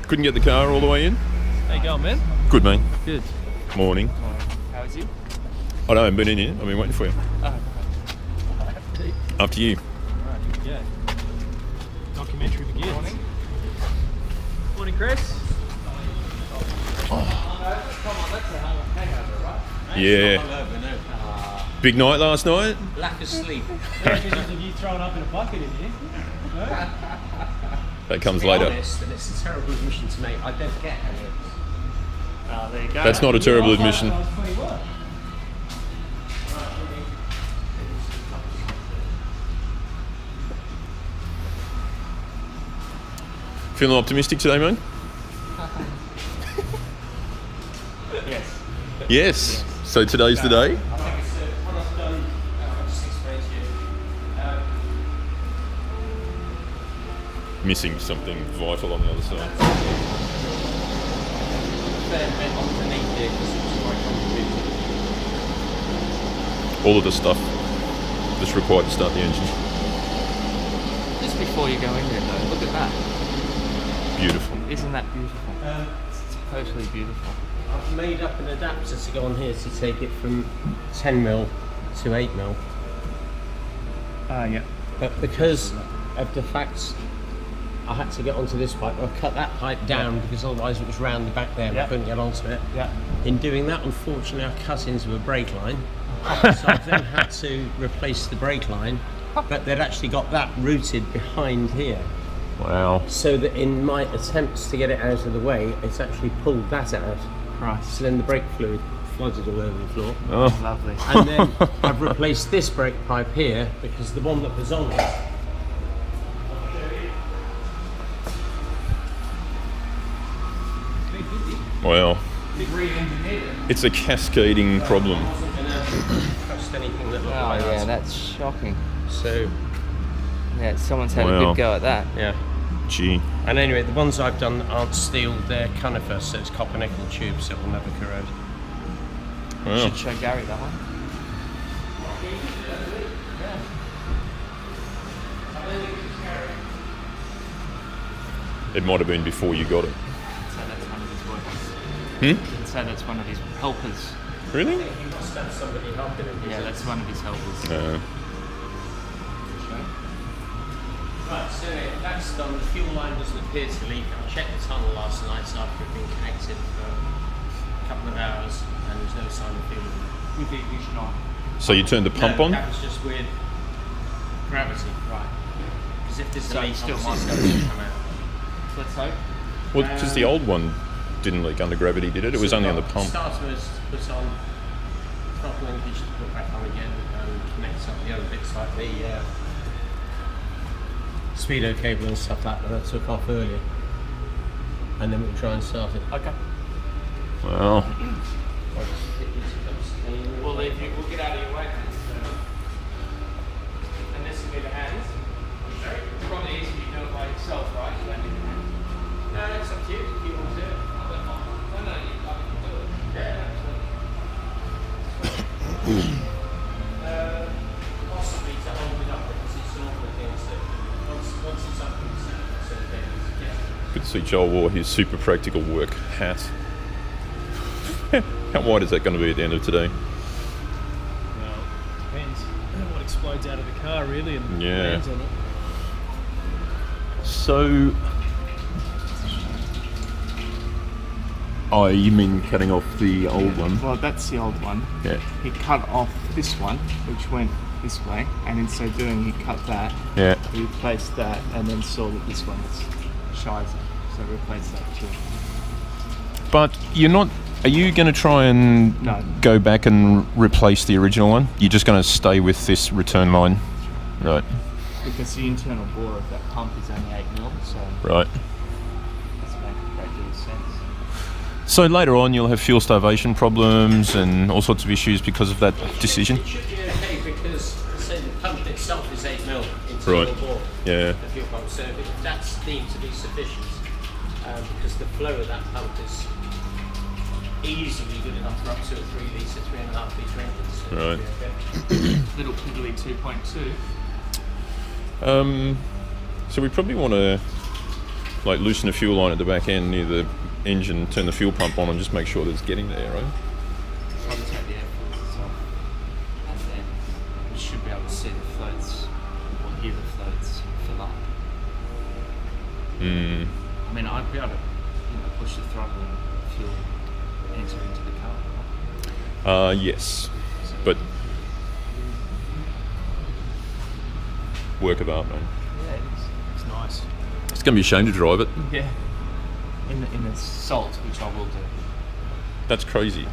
Couldn't get the car all the way in? How you going, man? Good, mate. Good. Morning. How is you? I haven't been in here. I've been waiting for you. After you. Alright, here we go. Documentary begins. Morning. Morning, Chris. Yeah. Big night last night? Lack of sleep. Have you thrown up in a bucket in here? No? That comes To be later. honest, and it's a terrible admission to make, I don't get any of this. Oh, there you go. That's not a terrible admission. I was 21. Feeling optimistic today, mate? Yes. Yes. So today's the day? I think it's what I've done, I'll just explain to you. Missing something vital on the other side. Fair bit underneath here because it's quite complicated. All of the stuff that's required to start the engine. Just before you go in there though, look at that. Beautiful. Isn't that beautiful? It's totally beautiful. I've made up an adapter to go on here to take it from 10mm to 8mm. Yeah. But because of the fact I had to get onto this pipe, I cut that pipe down because otherwise it was round the back there and I couldn't get onto it. Yeah. In doing that, unfortunately, I cut into a brake line. So I've then had to replace the brake line, but they'd actually got that routed behind here. Wow. So that in my attempts to get it out of the way, it's actually pulled that out. Christ. So then the brake fluid flooded all over the floor. Oh. Lovely. And then I've replaced this brake pipe here because the one that was on it. Wow. It's a cascading problem. I wasn't going to trust anything that looked Oh like yeah, that. that's shocking. So, Yeah, someone's had a Wow. good go at that. yeah. Gee. And anyway, the ones I've done aren't steel, they're conifer, so it's copper nickel tubes, so it will never corrode. Wow. Should show Gary that one. It might have been before you got it. So that's one of his workers. Hmm? So that's one of his helpers. Really? He must have somebody helping him. Yeah, that's one of his helpers. Right, so that's done. The fuel line doesn't appear to leak. I checked the tunnel last night after it being connected for a couple of hours, and there's no sign of fuel. With the ignition on. So you turned the pump on? That was just with gravity. Right. Because if this So leak, you still obviously might- it's going to come out. Let's hope. Well, because the old one didn't leak under gravity, did it? It was only on the pump. Starter was put on, throttle linkage to put back on again, and connects up the other bits like the speedo cable and stuff like that took off earlier. And then we'll try and start it. Okay. Wow. We'll leave you. We'll get out of your way. And this will be the hands. It's probably easy to do it by yourself, right? You don't need the hands. No, it's up to you if you want to do it. I don't mind. No, no, you can do it. Yeah. Possibly to hold it up because it's an awkward thing to once it's up in the center, yeah. Good to see Joel wore his super practical work hat. How wide is that going to be at the end of today? Well, depends what explodes out of the car, really, and Yeah. lands on it. So... Oh, you mean cutting off the old one? Well, that's the old one. Yeah. He cut off this one, which went this way, and in so doing, he cut that. Yeah. He replaced that, and then saw that this one was shizer, so replaced that too. But you're not... Are you going to try and No. go back and replace the original one? You're just going to stay with this return line? Right. Because the internal bore of that pump is only 8mm, so Right. that's make a great deal of sense. So later on you'll have fuel starvation problems and all sorts of issues because of that decision? It should be okay because, say, the pump itself is 8mm internal Right. bore. Yeah. The fuel pump, so if that's deemed to be sufficient, because the flow of that pump is easily good enough for up to a 3 litre, 3.5 litre engine. So Right. it should be okay. Little piddly 2.2. So we probably want to Like loosen the fuel line at the back end near the engine, turn the fuel pump on, and just make sure that it's getting there, right? Try to take the air filters off, and then you should be able to see the floats or hear the floats fill up. Mm. I mean, I'd be able to, push the throttle and fuel enter into the car. Yes, but work of art, man. Yeah, it is. It's nice. It's going to be a shame to drive it. Yeah. In the salt, which I will do. That's crazy.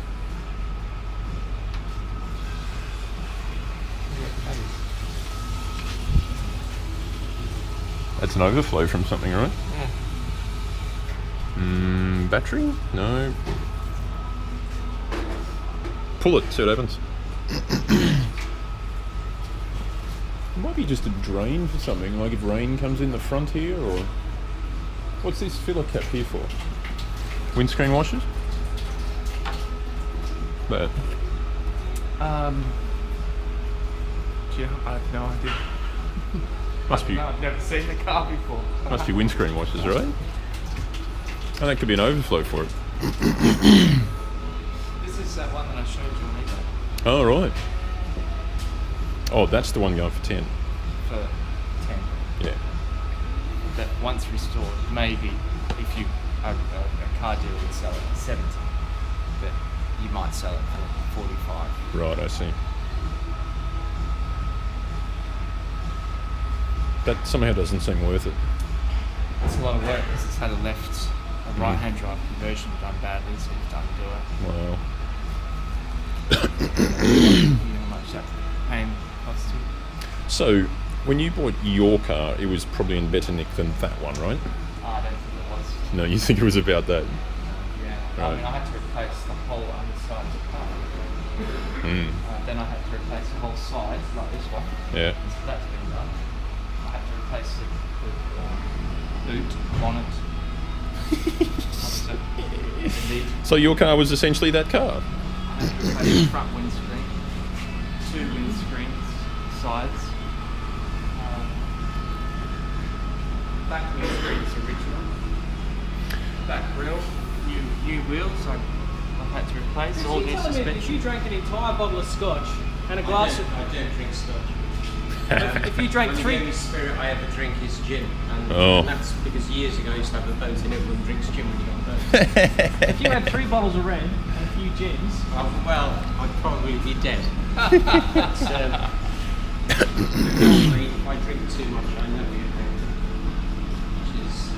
That's an overflow from something, right? Yeah. Battery? No. Pull it, see what happens. It might be just a drain for something, like if rain comes in the front here, or... What's this filler cap here for? Windscreen washers? But Yeah, I have no idea. must be No, I've never seen the car before. must be windscreen washers, right? And that could be an overflow for it. This is that one that I showed you on eBay Oh, right. Oh, that's the one going for 10. for 10. Yeah. That once restored, maybe if you a car dealer would sell it at 70, but you might sell it for 45. Right, I see. That somehow doesn't seem worth it. It's a lot of work because it's had a right-hand drive conversion done badly, so you've done do it. You know how much that pain costs you. So, when you bought your car, it was probably in better nick than that one, right? I don't think it was. No, you think it was about that? Yeah. Right. I mean, I had to replace the whole underside of the car. Mm. Then I had to replace the whole side, like this one. Yeah. So that's been done. I had to replace the boot, bonnet. So your car was essentially that car? I had to replace the front windscreen, 2 windscreens, sides. Back windscreen's original. Back grille, new wheels. I've had to replace all new If suspension. you drank an entire bottle of scotch and a glass of... I don't drink scotch. If you drank The 3... only spirit I ever drink is gin, and Oh. that's because years ago I used to have a boat and everyone drinks gin when you go on a boat. If you had 3 bottles of red and a few gins... Well, I'd probably be dead. But, I drink too much, I know you drink. Which is...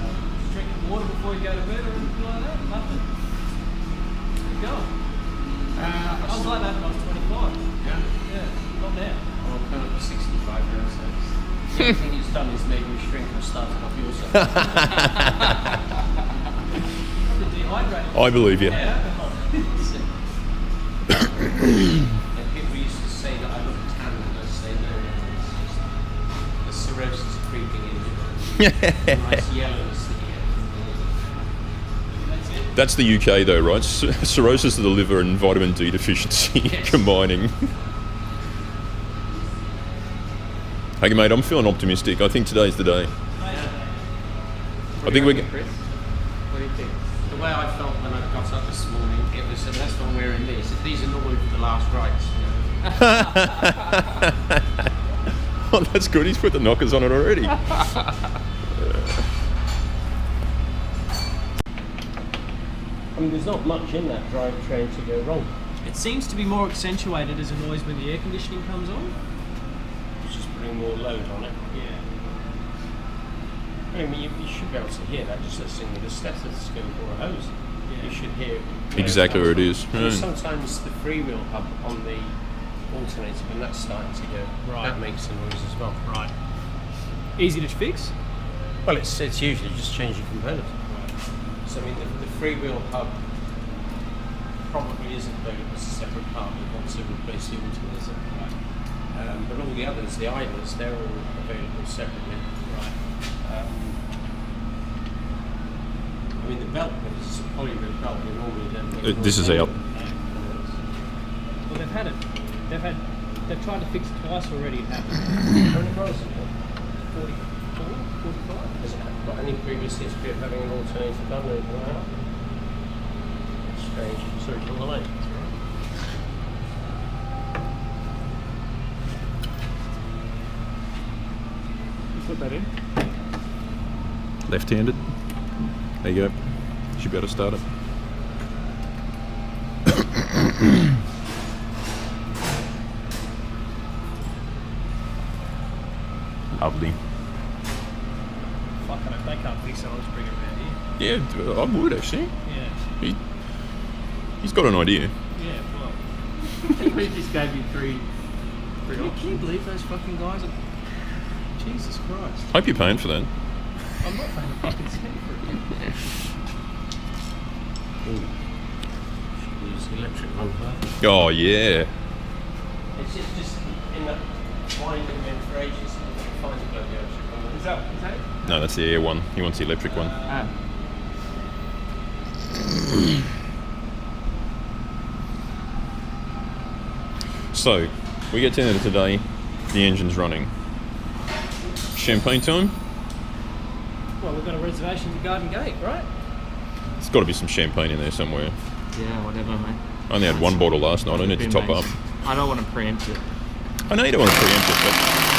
Drink water before you go to bed or anything like that? Nothing. There you go. I was like that when I was 25. yeah. Yeah, not now. I'm coming up to 65 now, so the only thing it's done is made me shrink. I started off your side. Probably dehydrated. I believe you. And people used to say that I look tan, and I say no, it's just the cirrhosis creeping in. Nice yellows that you get from That's it. That's the UK though, right? Cirrhosis of the liver and vitamin D deficiency Yes. combining. Okay, mate, I'm feeling optimistic. I think today's the day. I think we're... Chris, what do you think? The way I felt when I got up this morning, it was the best one wearing these. These are normally for the last rides, Oh, that's good. He's put the knockers on it already. I mean, there's not much in that drivetrain to go wrong. It seems to be more accentuated as a noise when the air conditioning comes on. It's just putting more load on it. Yeah. I mean, you should be able to hear that just listening with a stethoscope or a hose. Yeah. You should hear Exactly where it is. And Right. sometimes the freewheel hub on the alternator, when that's starting to go, Right. that makes a noise as well. Right. Easy to fix? Well, it's usually just changing components. So I mean, the freewheel hub probably isn't available as a separate part. We want to replace the alternator. But all the others, the idlers, they're all available separately. Right. I mean, the belt, because it's a polymer belt, you normally don't make This is noise. out. Well, they've had it. They've tried to fix it twice already. It happened. How many miles is it? 40. Has it got any previous history of having an alternator done or anything like that? Strange. Sorry, on the light. Put that in. Left-handed. There you go. Should be able to start it. Lovely. Fuck, they can't fix it, I'll just bring it around here. Yeah, I would actually. Yeah. He's got an idea. Yeah, well. He just gave you three Can you believe those fucking guys are... Jesus Christ. Hope you're paying for that. I'm not paying a fucking cent for it. Use the electric one first. Oh yeah. It's just in that winding room for ages. You find the bloody electric one. Is that it? No, that's the air one. He wants the electric one. So, we get to the end of today. The engine's running. Champagne time? Well, we've got a reservation for Garden Gate, right? There's got to be some champagne in there somewhere. Yeah, whatever, mate. I only had one bottle last night. I need to top up. I don't want to preempt it. I know you don't want to preempt it, but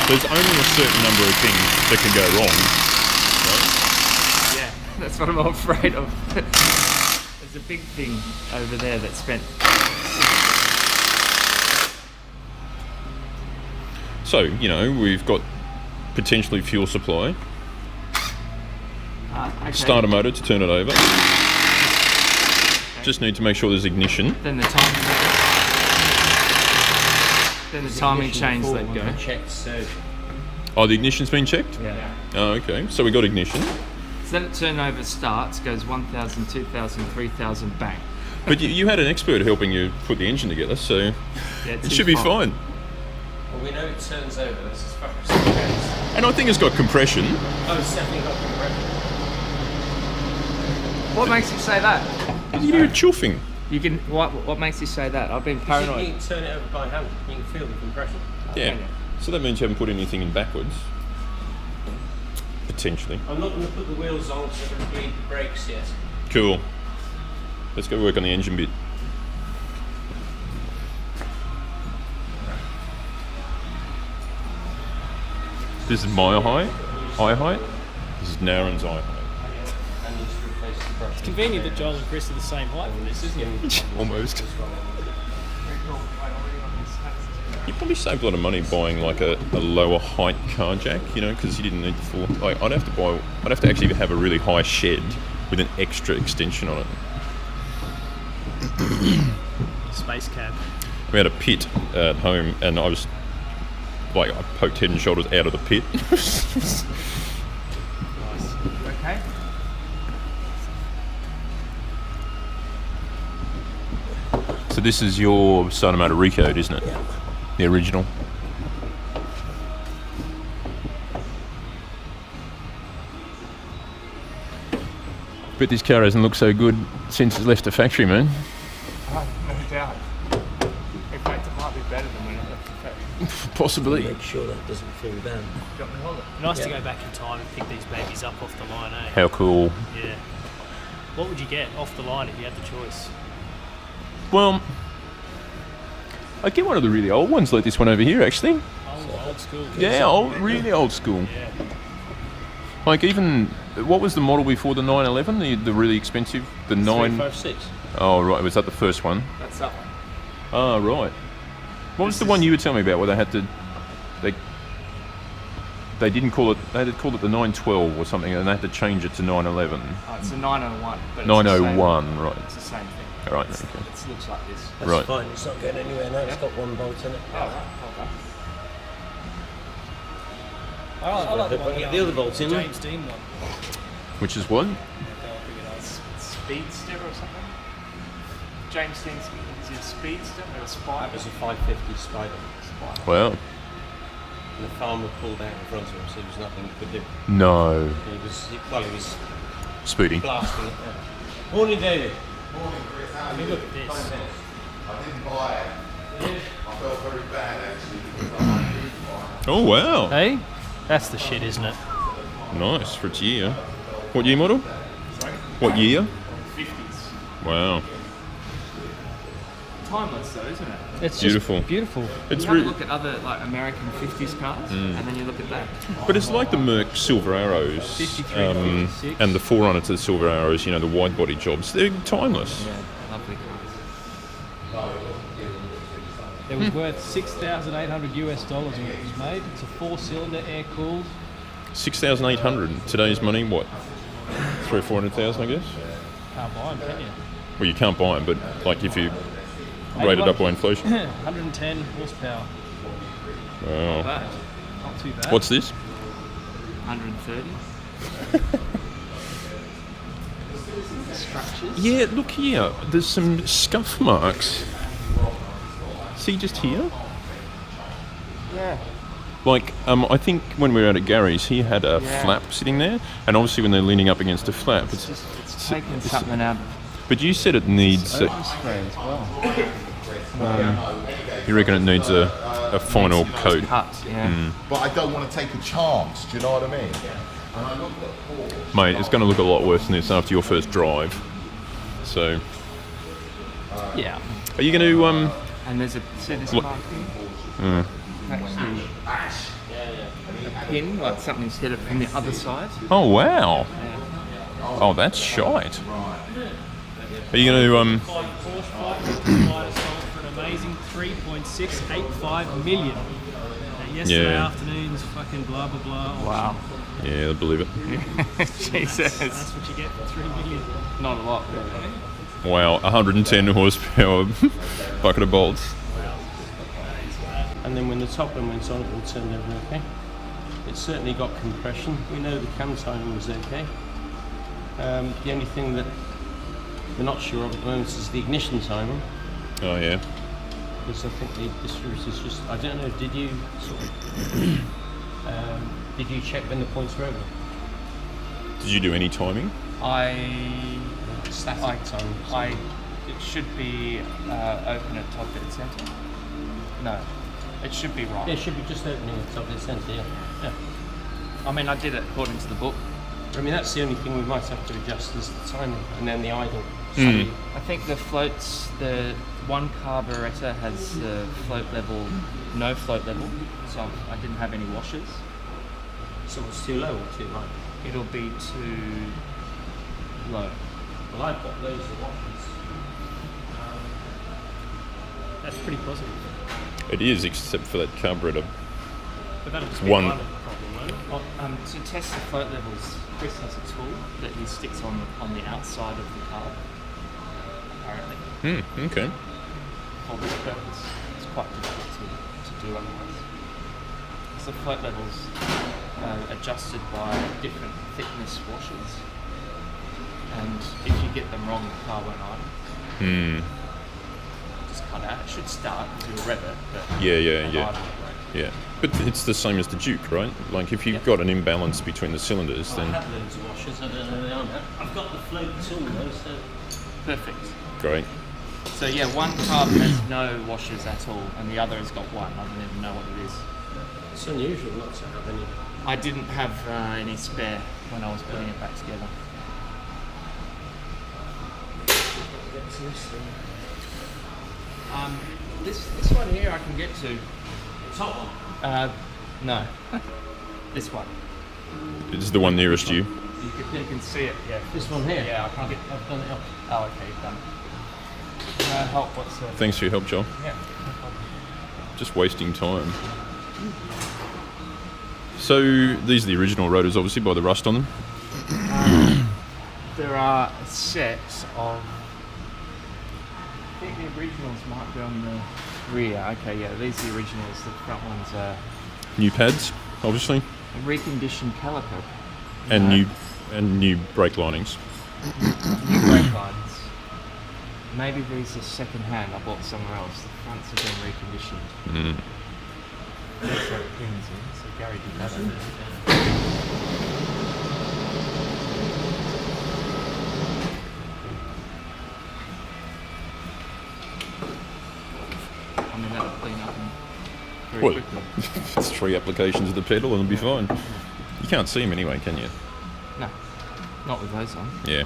there's only a certain number of things that can go wrong. Right? Yeah, that's what I'm afraid of. There's a big thing over there that spent... So, we've got potentially fuel supply. Okay. Start a motor to turn it over. Okay. Just need to make sure there's ignition. Then the timing chains let go. Checked, so Oh, the ignition's been checked? Yeah. Oh, okay. So we got ignition. So then turnover starts, goes 1,000, 2,000, 3,000, bang. But you had an expert helping you put the engine together, so Yeah, it should be fine. well, we know it turns over. That's as far as it goes. And I think it's got compression. Oh, it's definitely got compression. What makes you say that? You hear it chuffing. You can. What makes you say that? I've been You paranoid. can turn it over by hand. You can feel the compression. Yeah. So that means you haven't put anything in backwards. Potentially. I'm not going to put the wheels on because I'm going to bleed the brakes yet. Cool. Let's go work on the engine bit. This is my eye height. This is Naren's eye height. And you just replace the brush. It's convenient that Joel and Chris are the same height for this, isn't it? Almost. You probably saved a lot of money buying like a lower height car jack, because you didn't need the full. Like, I'd have to actually have a really high shed with an extra extension on it. Space cab. We had a pit at home, and I poked head and shoulders out of the pit. Nice. Okay. So this is your Sonomotor Recode, isn't it? Yeah. The original. But this car hasn't looked so good since it's left the factory, man. No doubt. In fact, it might be better than when it left the factory. Possibly. Make sure that doesn't fall down. Got me hold it. Nice to go back in time and pick these babies up off the line, eh? How cool. Yeah. What would you get off the line if you had the choice? Well, I'd get one of the really old ones like this one over here, actually. Old school. Yeah, really old school. Yeah. Like even, what was the model before the 911? The really expensive, the 356. Oh right, was that the first one? That's that one. Oh right. What was the one you were telling me about where they had to, they didn't call it, they had to call it the 912 or something, and they had to change it to 911. Oh, it's a 901. But it's 901, right. It's the same thing. All right, It's- okay. It looks like this. That's Right. fine. It's not going anywhere now. It's got one bolt in it. Oh, right. Hold on. I like the one. Get the other bolt in. James Dean one. Which is what? Speedster or something? James Dean's is it a Speedster or a Spider? That was a 550 Spider. Wow. And the farmer pulled out in front of him, so there was nothing he could do. No. He was Speedy. blasting it out. Morning, David. Morning, Chris. How are you? Look at this. I didn't buy it. I felt very bad actually because I didn't buy it. Oh wow. Hey? That's the shit, isn't it? Nice for its year. What year model? Sorry? What year? 50s. Wow. Timeless though, isn't it? It's Beautiful. Just beautiful. It's You have a really, look at other like American 50s cars, and then you look at that. but it's like the Merc Silver Arrows 53, 56. and the forerunner to the Silver Arrows. You know, the wide body jobs. They're timeless. Yeah, lovely cars. It was worth $6,800 US when it was made. It's a 4-cylinder, air-cooled. 6,800. Today's money, what? 300,000 or 400,000, I guess. Can't buy them, can you? Well, you can't buy them, but like if you rate it up by inflation. 110 horsepower. Wow. But Not too bad. What's this? 130. Structures. Yeah, look here. There's some scuff marks. See just here? Yeah. Like, I think when we were out at Gary's, he had a Yeah. flap sitting there, and obviously when they're leaning up against a flap, It's taken something out of but you said it needs. spray as well. You reckon it needs a final coat? Cut, yeah. But I don't want to take a chance. Do you know what I mean? And I looked at Paul. Mate, it's going to look a lot worse than this after your first drive. So, Yeah. are you going to And there's a see this Look. mark here? Actually, a pin, like something's hit it from the other side. Oh wow! Oh, that's shite. Are you going to Porsche 555 sold for an amazing 3.685 million. Yesterday Yeah. afternoon's fucking blah blah blah. Wow. Yeah, I believe it. Jesus. That's what you get for 3 million. Not a lot, really. Wow, 110 horsepower bucket of bolts. And then when the top one went on, it all turned over okay. It certainly got compression. We know the cam timing was okay. The only thing that we're not sure of at the moment is the ignition timing, Oh yeah. because I think the distributor's just, I don't know, did you sort of, did you check when the points were over? Did you do any timing? Static timing. It should be open at top dead center. No, it should be right. Yeah, it should be just opening at the top of the centre, yeah. I mean, I did it according to the book. I mean, that's the only thing we might have to adjust is the timing, and then the idle. I think the floats, the one carburettor has the float level, no float level, so I didn't have any washers. So it's too low or too high? It'll be too low. Well, I've got loads of options. That's pretty positive. It is, except for that carburetor. But that'll just It's be one- one problem, won't it? To test the float levels, Chris has a tool that he sticks on the outside of the carb, apparently, Okay. for this purpose. It's quite difficult to do otherwise. So the float levels adjusted by different thickness washers, and if you get them wrong, the car won't idle. Just cut out. It should start because you'll rev it, but Yeah, yeah, won't yeah. idle, it won't. Yeah. But it's the same as the Duke, right? Like if you've got an imbalance between the cylinders, I then have loads of washers, I don't know they are now. I've got the float tool though, so... Perfect. great. So yeah, one carb has no washers at all, and the other has got one. I don't even know what it is. It's unusual not to have any. I didn't have any spare when I was putting it back together. This one here I can get to. Top one? No. This one. It's the one nearest you. You can see it, yeah. This one here? Yeah, I can't get. I've done it up. Oh, okay, you've done it. No help whatsoever. Thanks for your help, Joel. Yeah. Just wasting time. So these are the original rotors, obviously, by the rust on them. There are a set of. I think the originals might be on the rear. Okay, yeah, these are the originals. The front ones are New pads, obviously, reconditioned caliper. and No, new brake linings. new brake lines. Maybe these are second hand. I bought somewhere else. The fronts have been reconditioned. There's like pins in, so Gary did that. I mean, that'll clean up very Well, quickly. it's 3 applications of the pedal and it'll be fine. You can't see them anyway, can you? No, not with those on. Yeah.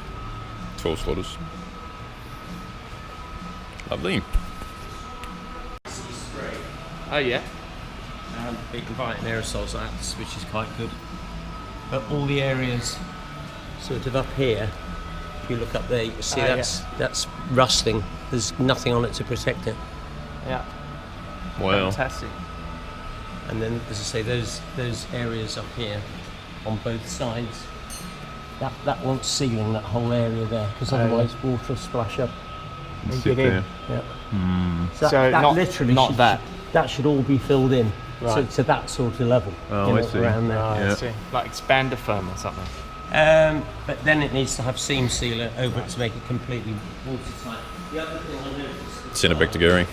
12 slotters. Lovely. Oh yeah. Inviting aerosols like that, which is quite good. But all the areas sort of up here, if you look up there, you can see that's rusting. There's nothing on it to protect it. Yeah. Wow. Fantastic. And then, as I say, those areas up here on both sides, that wants sealing, that whole area there, because otherwise water will splash up and Sit get in. there. Yeah. So, So that not- literally not should, that. that should all be filled in. So Right. to that sort of level. Oh, I see. Around there. Oh, Yeah. I see. Like expander foam or something. But then it needs to have seam sealer over it to make it completely watertight. The other thing I noticed. Send it back to Gary.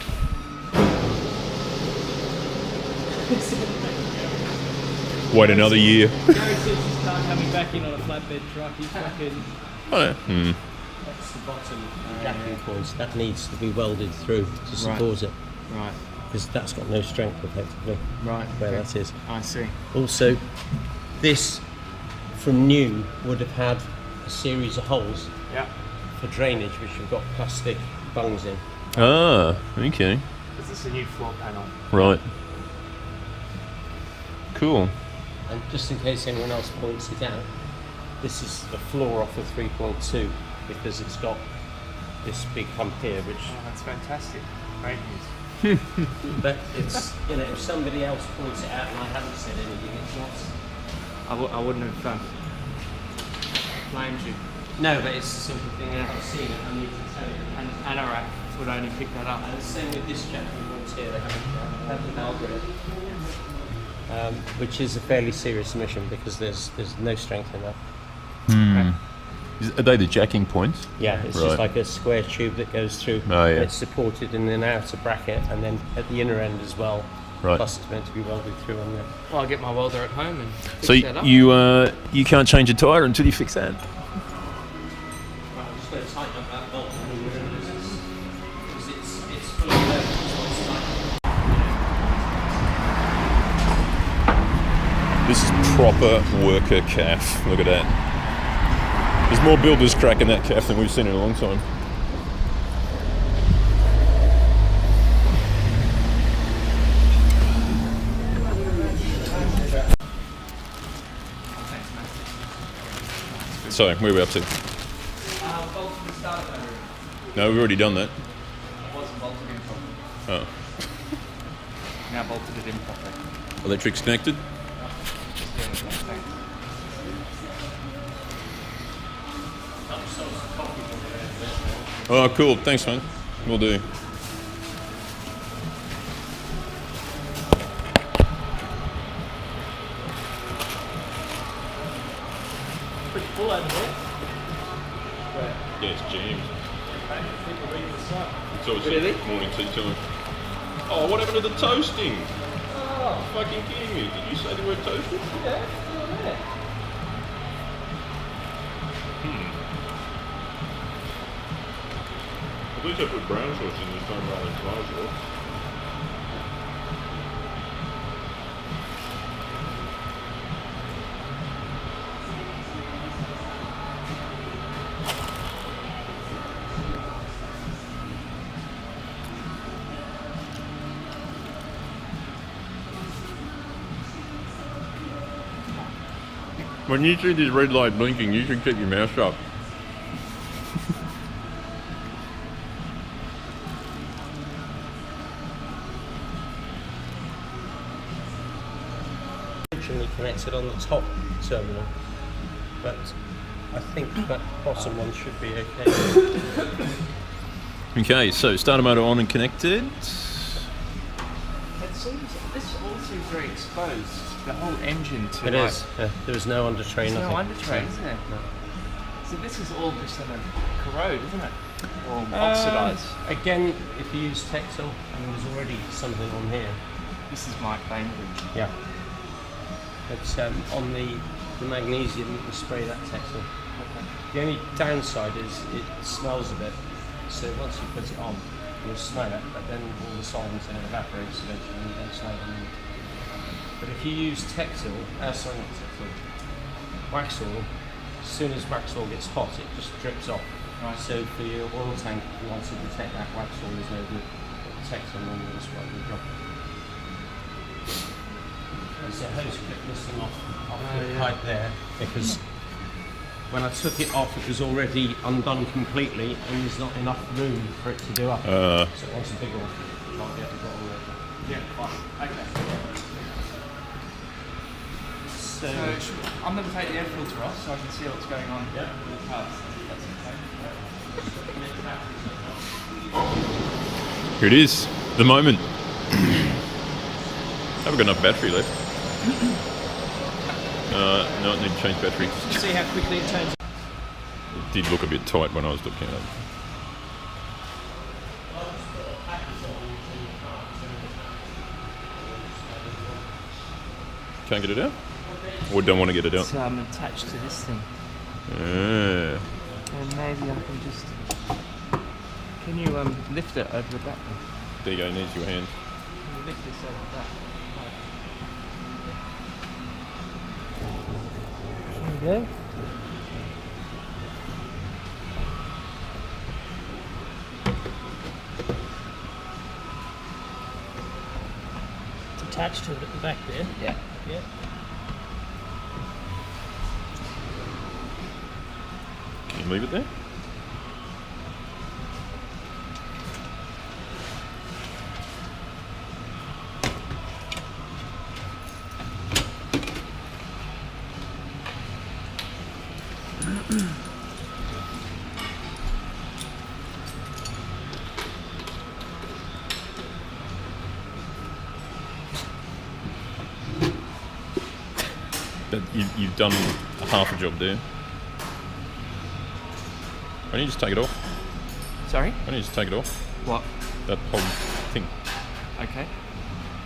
Wait another year. Gary says he's start coming back in on a flatbed truck. He's fucking. Oh, yeah. That's the bottom jacking points. That needs to be welded through to support it, Right. because that's got no strength effectively Right. where okay. that is. I see. Also, this from new would have had a series of holes Yeah. for drainage, which have got plastic bungs in. Ah, okay. This is a new floor panel. Right. Cool. And just in case anyone else points it out, this is the floor off of 3.2 because it's got this big hump here, which. Oh, that's fantastic. Great news. But it's, if somebody else points it out and I haven't said anything, it's not. I wouldn't have blamed you. No, but it's a simple thing. I haven't seen it. I need to tell you. And Anorak would only pick that up. And the same with this Japanese ones here. They haven't marked it. Which is a fairly serious omission because there's no strength in that. Are they the jacking points? Yeah, it's Right. just like a square tube that goes through. Oh, yeah. It's supported in an outer bracket, and then at the inner end as well. Right. Plus, it's meant to be welded through on there. Well, I'll get my welder at home and fix So that up. you can't change a tyre until you fix that. Right, I'm just going to tighten up that bolt because it's fully loaded. So it's tight. This is proper worker calf. Look at that. There's more builders cracking that calf than we've seen in a long time. So, where are we up to? Bolt to the starter battery. No, we've already done that. It wasn't bolted in properly. Oh. Now bolted it in properly. Electric's connected. Just doing the same thing. Oh, cool. Thanks, man. Will do. Pretty full over there. Yeah, it's jammed. People reading the site. It's always Really? morning tea time. Oh, what happened to the toasting? Oh, Fucking kidding me. Did you say the word toasted? yeah, still there. At least I put brown sauce in this time rather than tomato sauce. When you see this red light blinking, you should keep your mouth shut. Originally connected on the top terminal, but I think that bottom one should be okay. Okay, so starter motor on and connected. It seems this all seems very exposed. The whole engine to It is. There was no under tray, There's nothing. no under tray, is there? No. So this is all just going to corrode, isn't it? Or oxidise. Again, if you use Texel, and there's already something on here. This is Mike Bainbridge. Yeah. It's on the magnesium that we spray that Texel. The only downside is it smells a bit. So once you put it on, you'll smell it, but then all the solvents in it evaporates eventually and you don't smell it anymore. But if you use Texil, sorry, not Texil, Waxall, as soon as Waxall gets hot, it just drips off. Right. So for your oil tank, if you want to detect that Waxall is no good, but Texil normally is quite a good job. There's a hose clip missing off the pipe there, because when I took it off, it was already undone completely, and there's not enough room for it to go up. So it wants a bigger one. Can't get the bottle later. Yeah, fine. Okay. So, I'm going to take the air filter off so I can see what's going on with the parts. That's okay. Here it is, the moment. Haven't got enough battery left. No, I need to change battery. You see how quickly it turns. It did look a bit tight when I was looking at it. Can't get it out? Or don't want to get it out? So I'm attached to this thing. Yeah. And maybe I can just... Can you lift it over the back? There you go, needs your hand. Can you lift this over the back? There you go. It's attached to it at the back there. Yeah. Yeah. Can you leave it there? But you've done half a job there. Why don't you just take it off? Sorry? Why don't you just take it off? What? That whole thing. Okay.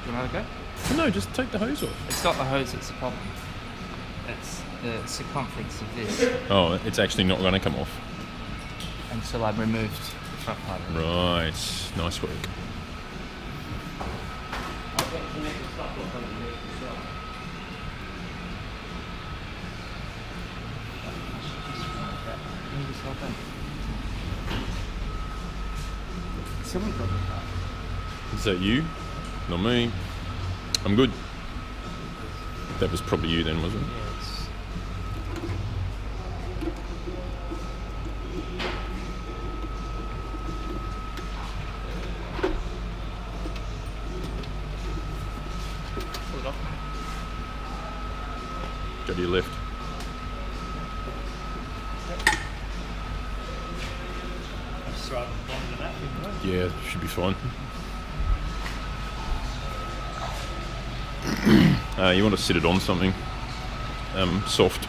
Do you want to have a go? No, just take the hose off. It's not the hose that's the problem. It's the circumference of this Oh, it's actually not going to come off. until I've removed the front part of it. Right, nice work. I'll get to make the stop lock underneath as well. Move this whole thing. Someone got the part. Is that you? Not me. I'm good. That was probably you then, wasn't it? Yes. Pull it off. Go to your left. Just throw it on the bottom of that thing, right? Yeah, should be fine. You want to sit it on something soft.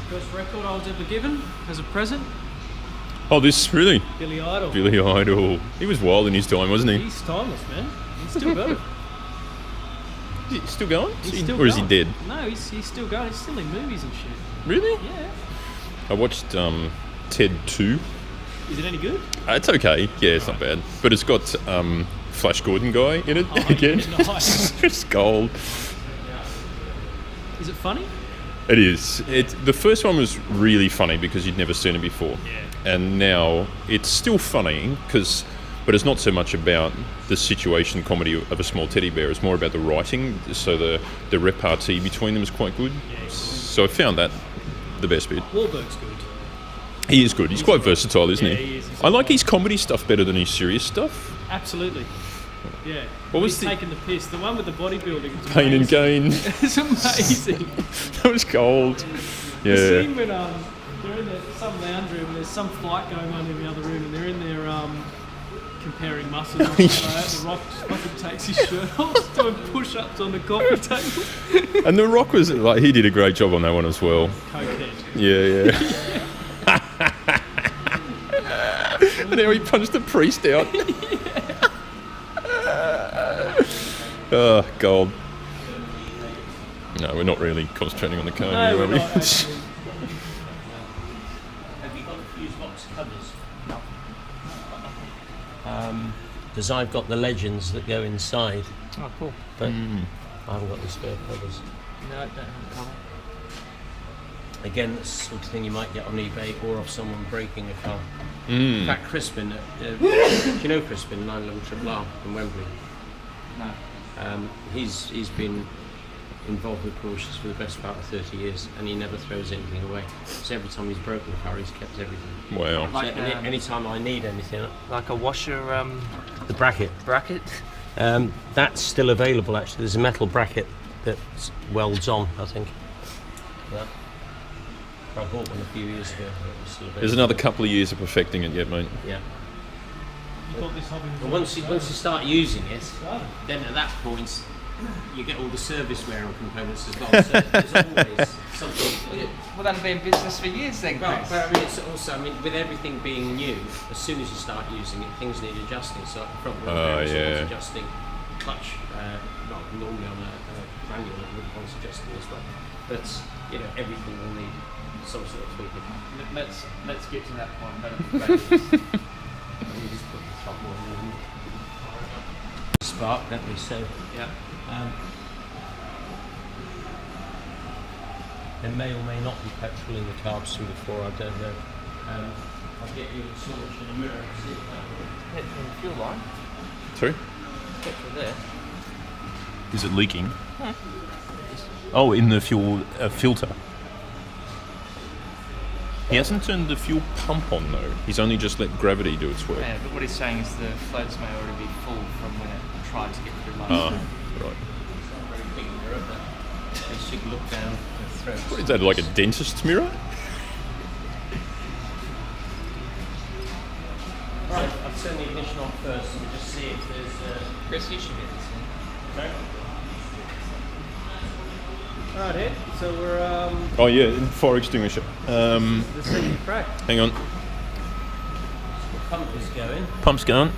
First record I was ever given as a present, Oh, this really? Billy Idol. Billy Idol. He was wild in his time, wasn't he? He's timeless, man. He's still going. Is he still going? He's still or is he going. dead? No, he's still going. He's still in movies and shit. Really? Yeah. I watched Ted 2. Is it any good? It's okay. Yeah, it's not bad. But it's got Flash Gordon guy in it Oh, again. yeah, nice. It's gold. Is it funny? It is. The first one was really funny because you'd never seen it before. Yeah. And now it's still funny but it's not so much about the situation comedy of a small teddy bear. It's more about the writing. So the repartee between them is quite good. Yeah, So I found that the best bit. Wahlberg's good. He is good. He's quite versatile, isn't Yeah, he? he is. He's I like okay. his comedy stuff better than his serious stuff. Absolutely. Yeah. What was He's the- taking the piss. The one with the bodybuilding was Pain and amazing. Gain. It's amazing. That was gold. The Yeah. scene when they're in some lounge room and there's some fight going on in the other room and they're in there comparing muscles and stuff like that. The Rock just fucking takes his shirt off, doing push-ups on the coffee table. And The Rock was like, he did a great job on that one as well. Cokehead. Yeah, yeah. And now he punched the priest out. Oh, gold. No, we're not really concentrating on the car No, here, we're are we? not actually. Have you got the fuse box covers? No. Because I've got the legends that go inside, Oh, cool. but I haven't got the spare covers. No, don't have the cover. Again, that's the sort of thing you might get on eBay or off someone breaking a car. In fact, Crispin, do you know Crispin, 911 R in Wembley? No. He's been involved with Porsches for the best part of 30 years, and he never throws anything away. So every time he's broken a car, he's kept everything. Wow. Like, So anytime I need anything, like a washer the bracket, bracket. that's still available actually. There's a metal bracket that welds on, I think. Yeah. I bought one a few years ago. It was still available. There's another couple of years of perfecting it yet, mate. Yeah. You thought this hobby was And once you start using it, then at that point you get all the service wear on components as well. So there's always something. Well, that'll be in business for years then, Well, Chris. but I mean, it's also, with everything being new, as soon as you start using it, things need adjusting. So front wheel bearings yeah. wants adjusting, clutch, well, normally on a manual it would want adjusting as well. But everything will need some sort of tweaking. Let's get to that point. Don't Spark, don't we? So Yeah. there may or may not be petrol in the carbs through the floor. I don't know. I'll get you a torch and a mirror. See if that Petrol in the fuel line. Sorry? Petrol there. Is it leaking? Oh, in the fuel filter. He hasn't turned the fuel pump on though. He's only just let gravity do its work. Yeah, but what he's saying is the floats may already be full from when it tried to get through last Ah, year. right. It's not a very big mirror, but at least you can look down the throat. What is that, like a dentist's mirror? Right, I'll turn the ignition on first and just see if there's. Chris, you should get this in. Okay. Alright, Ed. So we're Oh yeah, fire extinguisher. the second crack. Hang on. Pump is going. Pump's going.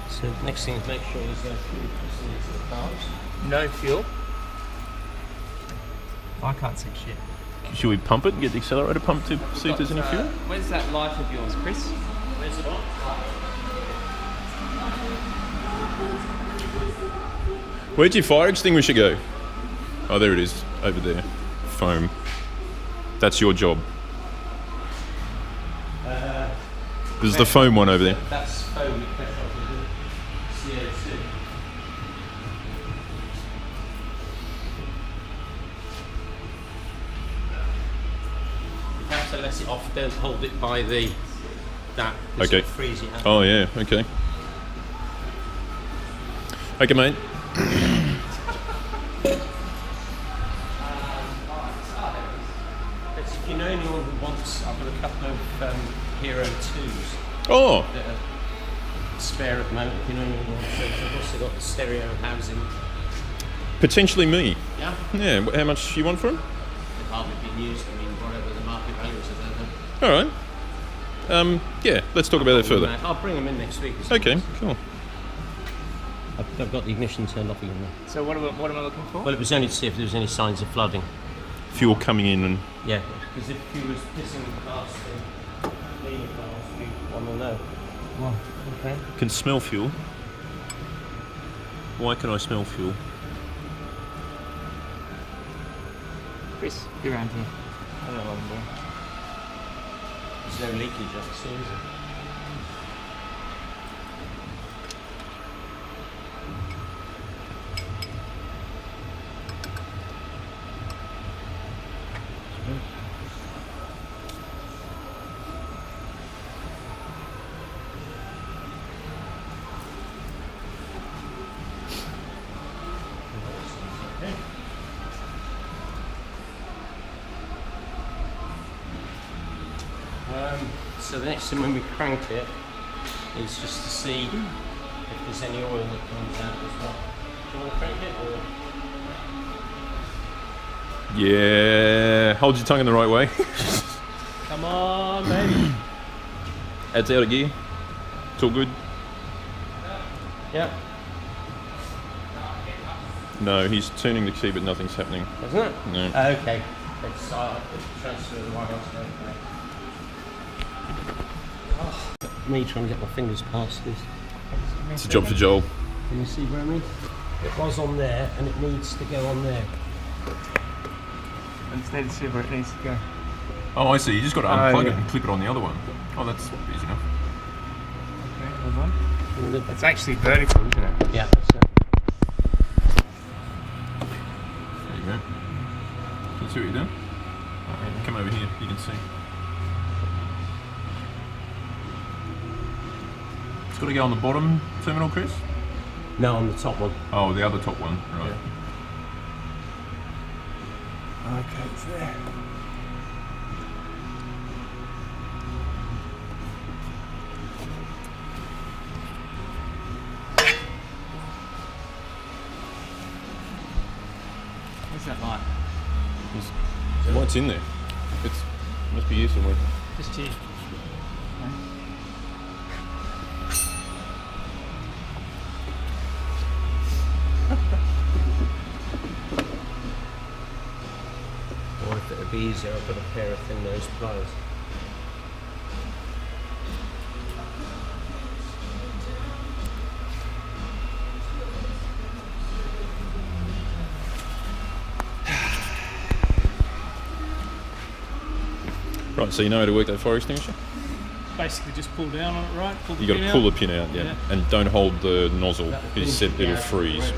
So next thing is make sure there's no fuel pressing into the carbs. No fuel. I can't see shit. Should we pump it and get the accelerator pumped to see if there's any fuel? Where's that light of yours, Chris? Where's it on? Where'd your fire extinguisher go? Oh, there it is, over there. Foam. That's your job. There's the foam one over there. That's foam with petrol with the CO2. You have to let it off, don't hold it by that. 'Cause Okay. it'll freeze your hand. Oh yeah, okay. Okay, mate. But if you know anyone who wants, I've got a couple of Hero 2s Oh, that are spare at the moment. If you know anyone who wants those, I've also got the stereo housing. potentially me. Yeah, Yeah, how much you want for him? they've hardly been used. I mean, whatever the market value is, I don't know. All right. Yeah, let's talk about that further. I'll bring them in next week. Okay, cool. I've got the ignition turned off again now. So what am I looking for? Well, it was only to see if there was any signs of flooding. Fuel coming in and Yeah, because if you was pissing past the cleaning cars, we want to know. Well, okay. can smell fuel. Why can I smell fuel? Chris, be around here. I don't know what I'm doing. There's no leakage, I see, is there? So the next thing when we crank it is just to see if there's any oil that comes out as well. Do you want to crank it or? Yeah, hold your tongue in the right way. Come on, baby. Adds out of gear. It's all good. Yeah. No, he's turning the key, but nothing's happening. Isn't it? No. Okay. Let's transfer the wire onto me trying to get my fingers past this. It's a job for Joel. Can you see where I mean? It was on there and it needs to go on there. I just need to see where it needs to go. Oh, I see. You just got to unplug yeah. it and clip it on the other one. Oh, that's easy enough. Okay, hold on. It's actually vertical, isn't it? Yeah, that's it. There you go. Can you see what you're doing? Come over here. You can see. It's got to go on the bottom terminal, Chris? No, on the top one. Oh, the other top one. Right. Okay, it's there. What's that light? The light's in there. It must be here somewhere. Just here. Or if it would be easier, I've got a pair of thin nose pliers. Right, so you know how to work that fire extinguisher? Basically, just pull down on it, right? Pull the You got pin to out. pull the pin out, yeah. And don't hold the nozzle. It said it'll freeze.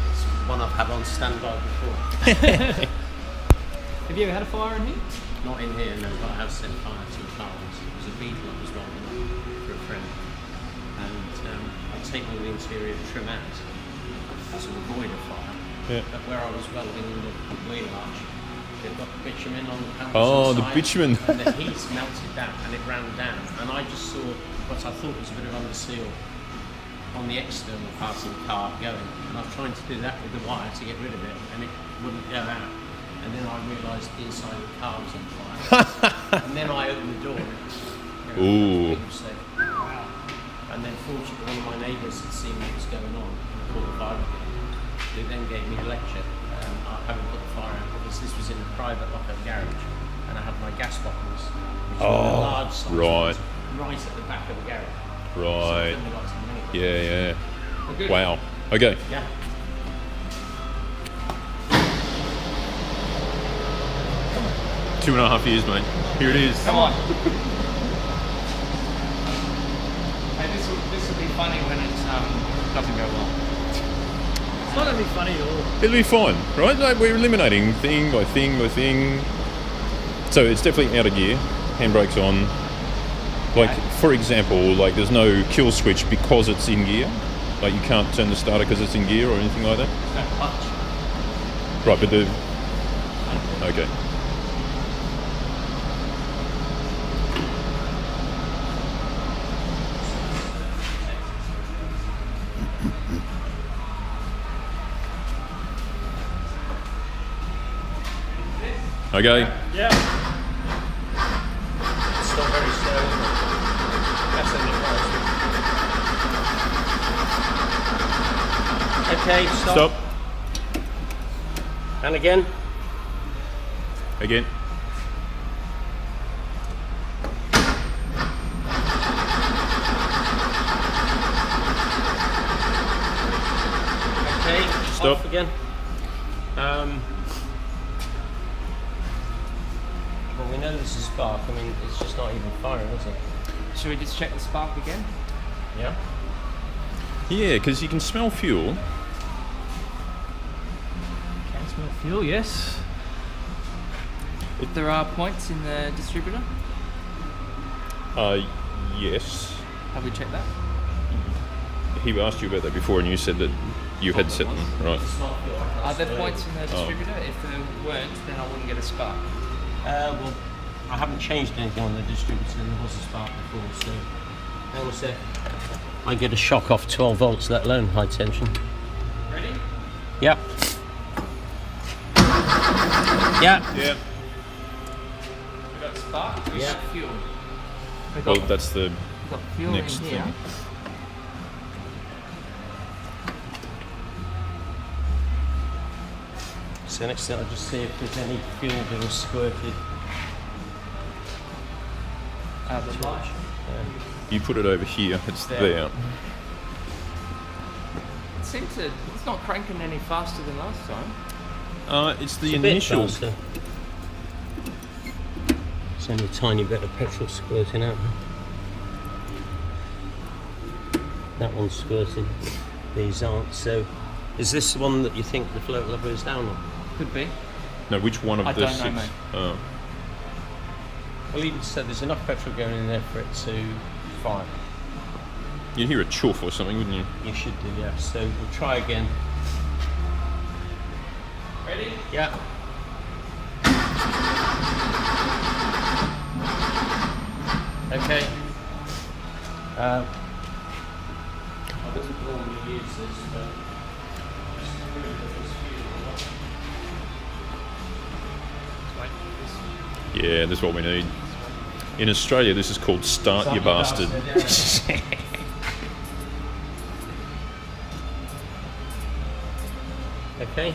It's one I've had on standby before. Have you ever had a fire in here? Not in here, no, but I have set fire to cars. It was a Beetle I was rolling up for a friend. And I'd taken the interior trim out to avoid a fire. Yeah. But where I was welding the wheel arch, they've got bitumen on the panels. Oh, the inside, bitumen. And the heat melted that and it ran down. And I just saw what I thought was a bit of underseal on the external parts of the car going. And I was trying to do that with the wire to get rid of it and it wouldn't go out. And then I realised the inside of the car was on fire. And then I opened the door and it was, Ooh. wow. And then fortunately one of my neighbours had seen what was going on and called the fire brigade. They then gave me a lecture. I haven't put the fire out because this was in a private lock-up garage and I had my gas bottles, which were the large size right. ones, right at the back of the garage. Right. So I couldn't have got to them anyway. Yeah, We're good. yeah. Wow. Okay. Yeah. 2.5 years, mate. Here it is. Come on. Hey, this will be funny when it doesn't go well. It's not going to be funny at all. It'll be fine, right? Like we're eliminating thing by thing by thing. So it's definitely out of gear. Handbrake's on. Like, for example, like there's no kill switch because it's in gear. Like you can't turn the starter because it's in gear or anything like that. It's no clutch. Right, but the... Okay. Okay. Yeah. It's still very slow. That's in the Okay, stop. Stop. And again. Again. Okay, Stop. off again. Well, we know this is spark. I mean, it's just not even firing, is it? Should we just check the spark again? Yeah. Yeah, because you can smell fuel. Can smell fuel, yes. If there are points in the distributor, Yes. have we checked that? He asked you about that before and you said that you had set them, right? Are there points in the distributor? If there weren't, then I wouldn't get a spark. Well, I haven't changed anything on the distributor. There was a spark before, so hang on a sec. I get a shock off 12 volts, let alone high tension. Ready? Yep. Yeah. Yeah. We got spark. We Yeah. got fuel. Well, that's the We got fuel next in here. thing. So next thing I'll just see if there's any fuel being squirted out the much. You put it over here. It's there. It seems to. It's not cranking any faster than last time. It's the It's a bit initial. faster. It's only a tiny bit of petrol squirting out. That one's squirting. These aren't. So, is this the one that you think the float level is down on? Could be. No, which one of I the don't know, 6? mate. Oh. Well, even so, there's enough petrol going in there for it to fire. You'd hear a chuff or something, wouldn't you? You should do, yeah. So we'll try again. Ready? Yeah. Okay. I wouldn't normally use this, but just to prove that there's fuel. Yeah, that's what we need. In Australia, this is called Start Your Bastard. Okay.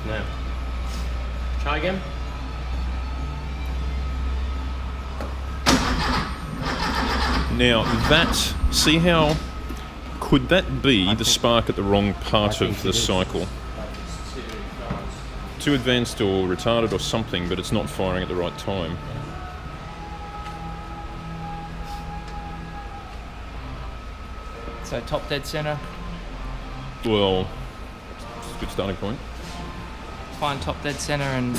Now, try again. Now, see how, could that be the spark at the wrong part of the cycle? Too advanced or retarded or something, but it's not firing at the right time. So top dead center. Well, it's a good starting point. Find top dead center and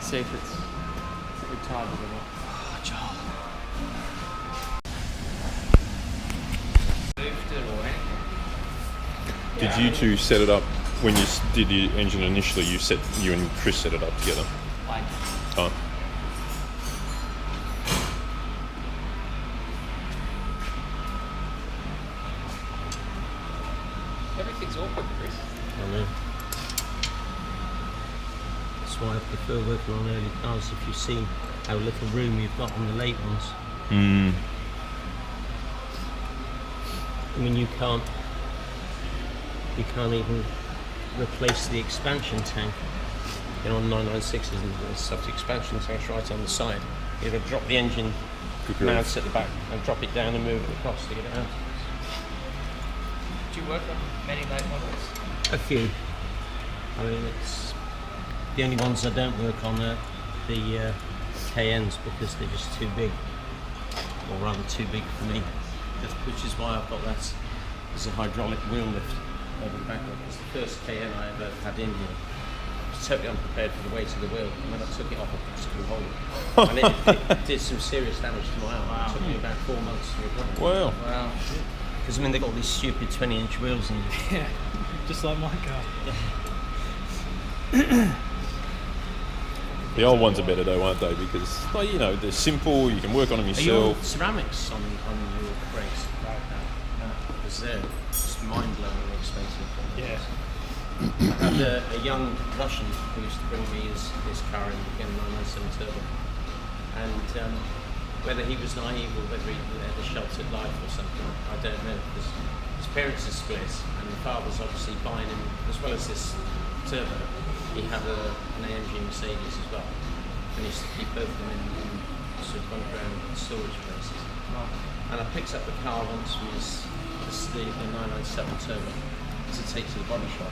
see if it's retarded or not. Moved it or anything. Did you two set it up when you did the engine initially? You and Chris set it up together. Like, Oh. everything's awkward, Chris. I know. That's why I prefer working on early cars. If you've seen how little room you've got on the late ones. Mm. I mean, you can't even replace the expansion tank. You know, on 996s and stuff, the expansion tank's right on the side. You've got to drop the engine mounts at the back and drop it down and move it across to get it out. Do you work on many late models? A few. I mean, it's the only ones I don't work on are the KNs because they're just too big, or rather too big for me. Which is why I've got that as a hydraulic wheel lift over the back. It's the first KN I ever had in here. I was totally unprepared for the weight of the wheel, and when I took it off, I just couldn't hold it. And it did some serious damage to my arm. It took me about 4 months to recover. Wow. Wow. Because I mean, they got these stupid 20-inch wheels in. Yeah, just like my car. The old ones are better though, aren't they? Because, well, you know, they're simple. You can work on them Are your yourself. ceramics on your brakes right now? Because they're just mind-blowingly expensive. Yeah. I had a young Russian who used to bring me his car in, again, 997 Turbo. And whether he was naive or whether he had a sheltered life or something, I don't know. Because his parents are split, and the father's obviously buying him, as well as this Turbo, he had an AMG Mercedes as well. And he used to keep both of them in sort of underground storage places. And I picked up the car once from the 997 Turbo to take to the body shop.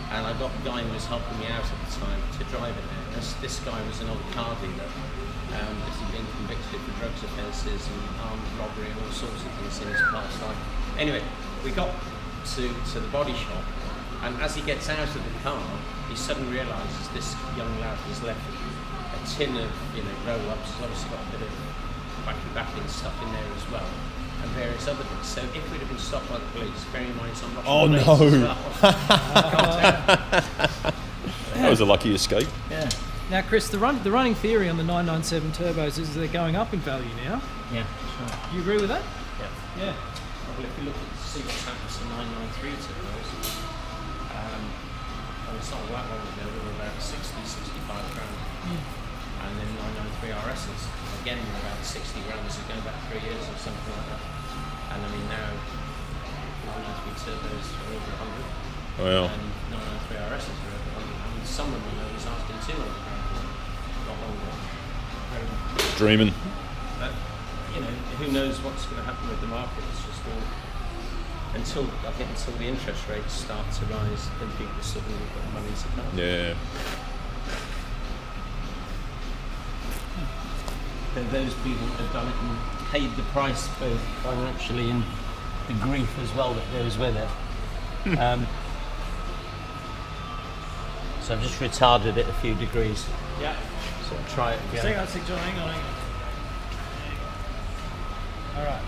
And I got a guy who was helping me out at the time to drive it there. This guy was an old car dealer. Because he'd been convicted for drugs offences and armed robbery and all sorts of things in his past life. Anyway, we got to the body shop, and as he gets out of the car, he suddenly realises this young lad has left a tin of, roll-ups. He's obviously got a bit of backing stuff in there as well, and various other bits. So if we'd have been stopped by the police, bearing in mind it's on Russian plates as well. That was a lucky escape. Yeah. Now, Chris, the running theory on the 997 turbos is they're going up in value now. Yeah, sure. Do you agree with that? Yeah. Yeah. Well, if you look at see what's happened to 993 turbos, and it's not that long ago, they were about 60, 65 grand. And then 993 RSs, again, were about 60 grand. This is going back 3 years or something like that. And I mean, now, 993 turbos are over 100. Wow. And 993 RSs are over 100. I mean, some of them I know was asking 200 grand for a lot longer. Dreaming. But, you know, who knows what's going to happen with the market? It's just all until the interest rates start to rise, then people suddenly got money to come. Yeah. Then those people that have done it and paid the price both financially and the grief as well that goes with it. So I've just retarded it a few degrees. Yeah. So I'll try it again. Hang on, John, hang on. All right.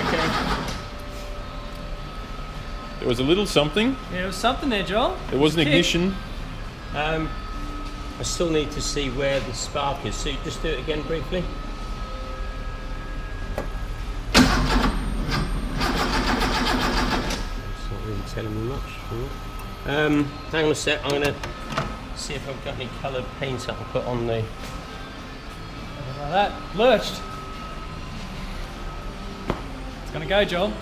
Okay. There was a little something. Yeah, there was something there, Joel. There was an Kick. ignition. I still need to see where the spark is. So you just do it again briefly. It's not really telling me much. Hang on a sec. I'm going to see if I've got any coloured paint I can put on the. Like that. Lurched. It's going to go, Joel.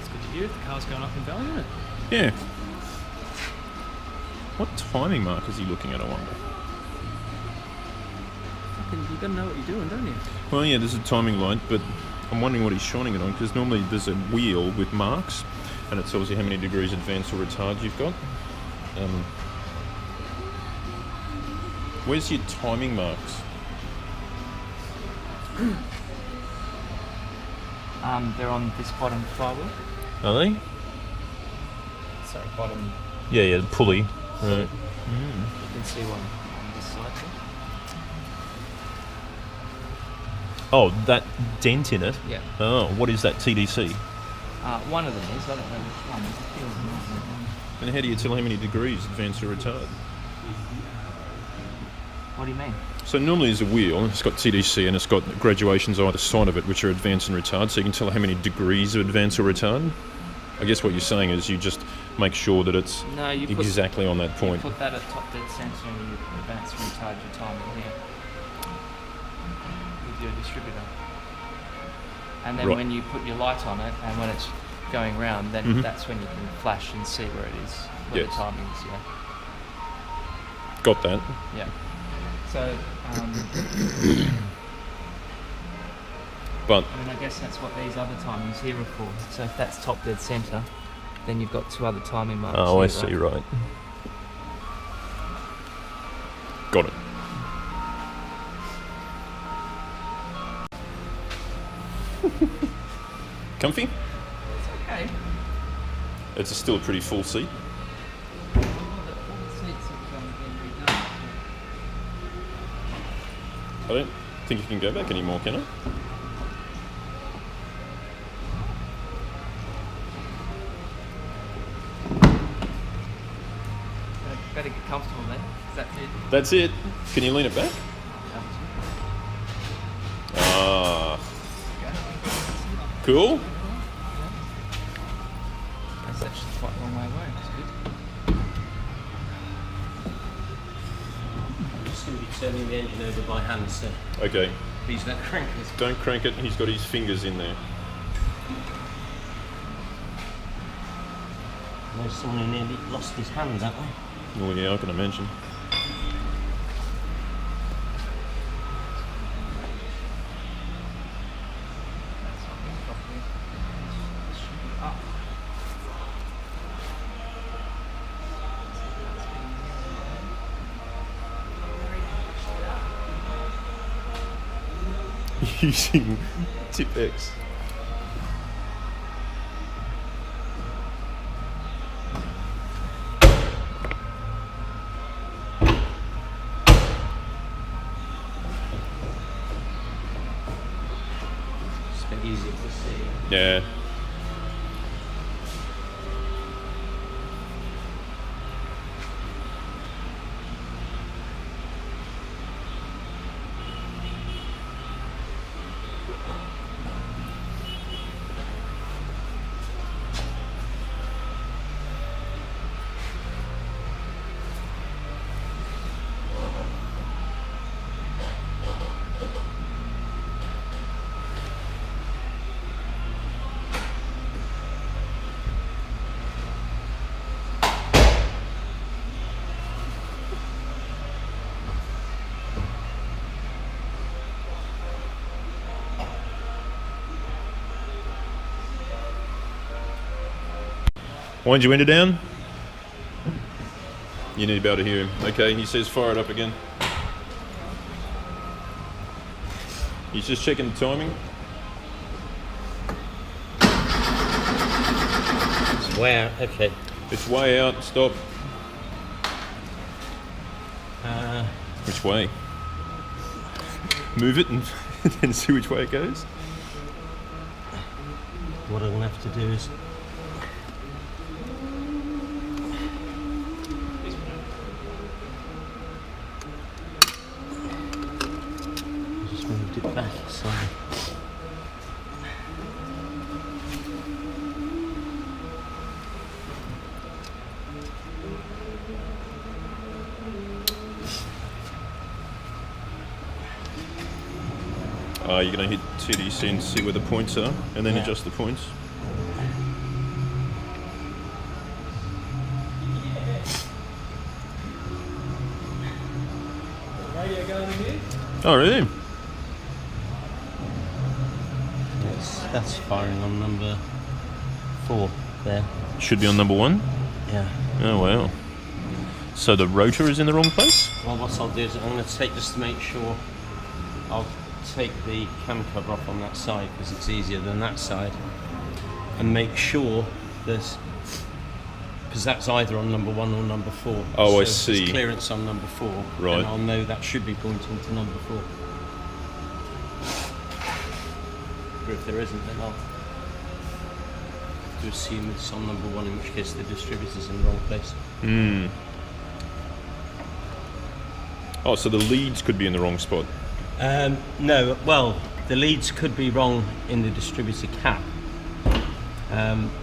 It's good to hear. The car's going up in value, isn't it? Yeah. What timing mark is he looking at, I wonder? Fucking, you got to know what you're doing, don't you? Well, yeah, there's a timing light, but I'm wondering what he's shining it on, because normally there's a wheel with marks, and it tells you how many degrees advance or retard you've got. Where's your timing marks? They're on this bottom flywheel. Are they? Sorry, bottom. Yeah, the pulley. Right. You can see one on this side there. Oh, that dent in it? Yeah. Oh, what is that, TDC? One of them is. I don't know which one. There's a few of them. And how do you tell how many degrees advance or retard? What do you mean? So normally there's a wheel, it's got TDC and it's got graduations either side of it which are advance and retard, so you can tell how many degrees of advance or retard. I guess what you're saying is you just make sure that it's No, you exactly on that put, point. put that at top dead centre and you advance and retard your timing here with your distributor. And then Right. when you put your light on it and when it's going round, then that's when you can flash and see where it is, where Yes. the timing is, yeah. Got that. Yeah. So, But I mean, I guess that's what these other timings here are for. So if that's top dead centre, then you've got two other timing marks. oh, I here, see, right. Got it. Comfy? It's okay. It's still a pretty full seat. All the seats have been redone. I don't think you can go back anymore, can I? Better get comfortable then. Is that it? That's it. Can you lean it back? Ah. Cool. That's actually quite a long way away. That's good. I'm just going to be turning the engine over by hand, so Okay. please don't crank it. Don't crank it. He's got his fingers in there. I know someone who nearly lost his hand that way. Well, yeah, I can imagine. Using Tip X. It's a bit easier to see. Yeah. Wind your window down. You need to be able to hear him. Okay, he says fire it up again. He's just checking the timing. It's way out. Okay. It's way out. Stop. Which way? Move it and then see which way it goes. What I'm going to have to do is... just moved it back slightly. You're going to hit TDC and see where the points are, and then adjust the points. Radio going in here? Oh, really? That's firing on number 4 there. Should be on number 1. Yeah. Oh, wow. So the rotor is in the wrong place? Well, what I'll do is I'm going to take, just to make sure, I'll take the cam cover off on that side because it's easier than that side, and make sure there's, because that's either on number 1 or number 4. Oh, so I if see. there's clearance on number 4, Right. then I'll know that should be pointing to number 4. But if there isn't, then I'll have to assume it's on number 1, in which case the distributor's in the wrong place. Oh, so the leads could be in the wrong spot. No, well, the leads could be wrong in the distributor cap,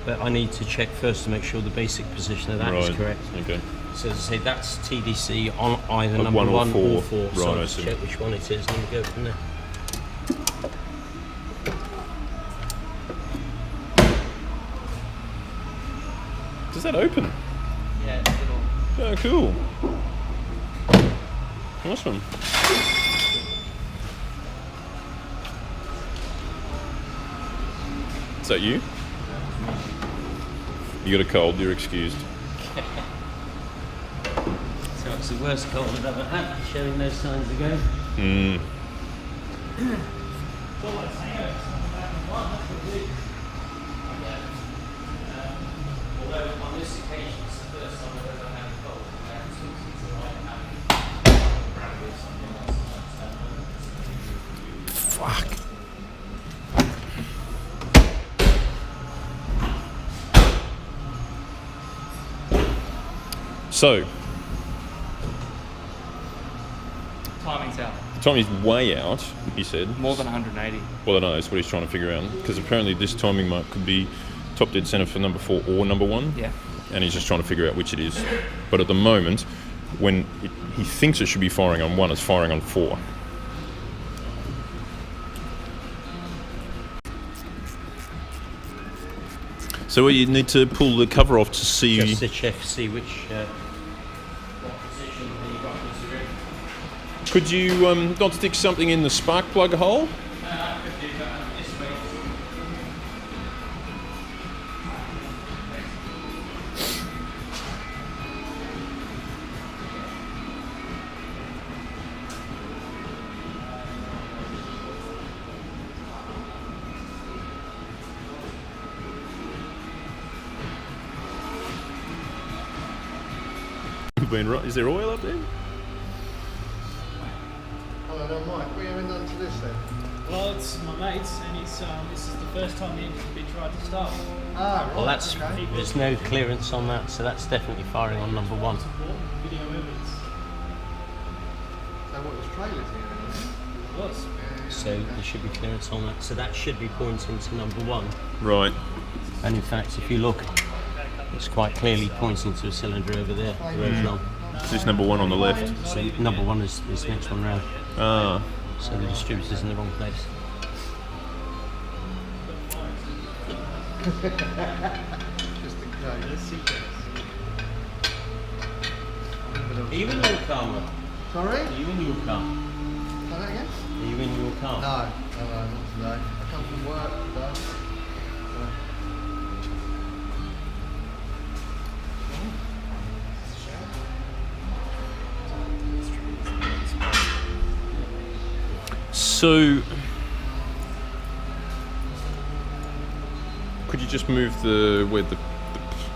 but I need to check first to make sure the basic position of that is correct. Okay. So as I say, that's TDC on either Of number 1 or 1 4. or 4. So Right, I'll I just see. check which one it is and then we go from there. Does that open? Yeah, it'll... Oh, cool. Awesome. Is that you? You got a cold, you're excused. So it's the worst cold I've ever had, showing no signs of going. Although on this occasion it's the first time I've ever had a cold, and it's like having something else. Fuck. So, Timing's out. Tommy's way out, he said. More than 180. Well, I don't know, that's what he's trying to figure out. Because apparently this timing mark could be top dead centre for number 4 or number 1. Yeah. And he's just trying to figure out which it is. But at the moment, when he thinks it should be firing on 1, it's firing on 4. So you need to pull the cover off to see... Just to check, see which what position the rockets are in. Could you not stick something in the spark plug hole? I could do that this way. Is there oil up there? Hello there, Mike. What are you having done to this then? Well, it's my mate's, and it's this is the first time the engine's been tried to start. Ah, right. Well, that's okay. there's no clearance on that, so that's definitely firing on number 1. Video evidence. So what was trailers here? It was. So there should be clearance on that. So that should be pointing to number 1. Right. And in fact, if you look, it's quite clearly pointing to a cylinder over there. The rotor's on. Is this number 1 on the left? So number 1 is this next one round. Ah. So the distributor's in the wrong place. Just in case. Are you in your car, Mark? Sorry? Are you in your car? Say that again? Are you in your car? No, not today. I come from work today. So, could you just move where the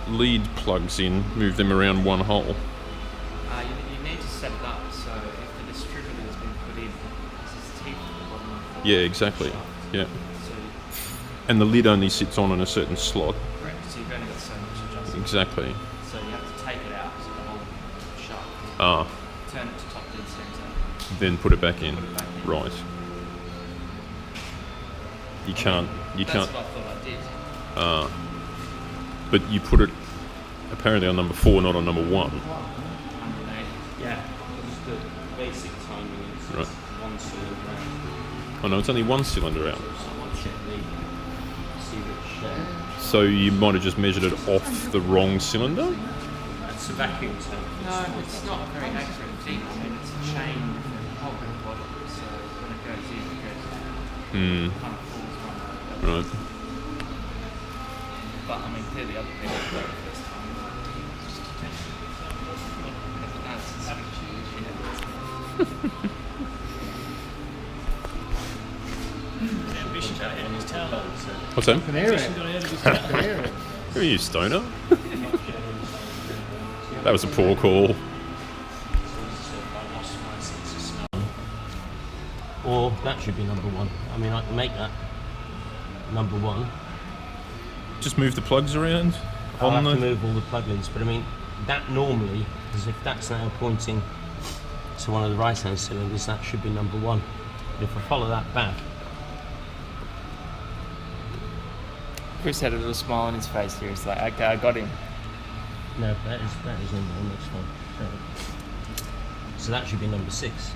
lead plugs in, move them around one hole? You need to set it up so if the distributor has been put in, this is teeth at the bottom of the Yeah, exactly. shaft. Yeah. So, And the lid only sits on in a certain slot. correct. So you've only got so much adjustment. Exactly. So you have to take it out so the whole shaft. Ah, Turn it to top dead center. then put it back in. Put it back in. Right. You can't. That's what I thought I did. But you put it apparently on number 4, not on number 1. Underneath. Yeah. Just the basic timing is Right. one cylinder round. Oh no, it's only one cylinder out. So I want to check see which. So you might have just measured it off the wrong cylinder? That's a vacuum tank. No, it's not very accurate. I mean, it's a chain hole in the bottom, so when it goes in, it goes Hmm. kind of falls one way. Right. But I mean, clearly other people have done it the first time. Ambition got ahead of his tail. What's that? Can hear Ambition it. got ahead of his Can tail. hear it. Who are you, stoner? That was a poor call. Or that should be number 1. I mean, I can make that number 1. Just move the plugs around I'll on have to the. move all the plugins, but I mean, that normally, because if that's now pointing to one of the right-hand cylinders, that should be number 1. But if I follow that back, Chris had a little smile on his face here. He's like, okay, I got him. no, that is number 1. That's fine. So that should be number 6.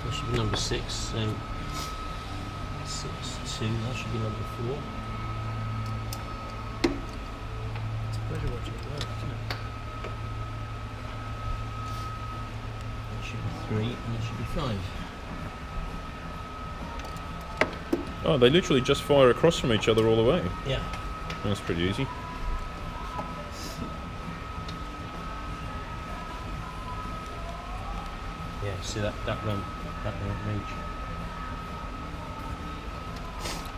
That should be number 6. So 6, 2. That should be number 4. It's a pleasure watching it work, isn't it? That should be 3, and that should be 5. Oh, they literally just fire across from each other all the way. Yeah. That's pretty easy. Yeah. See that won't reach.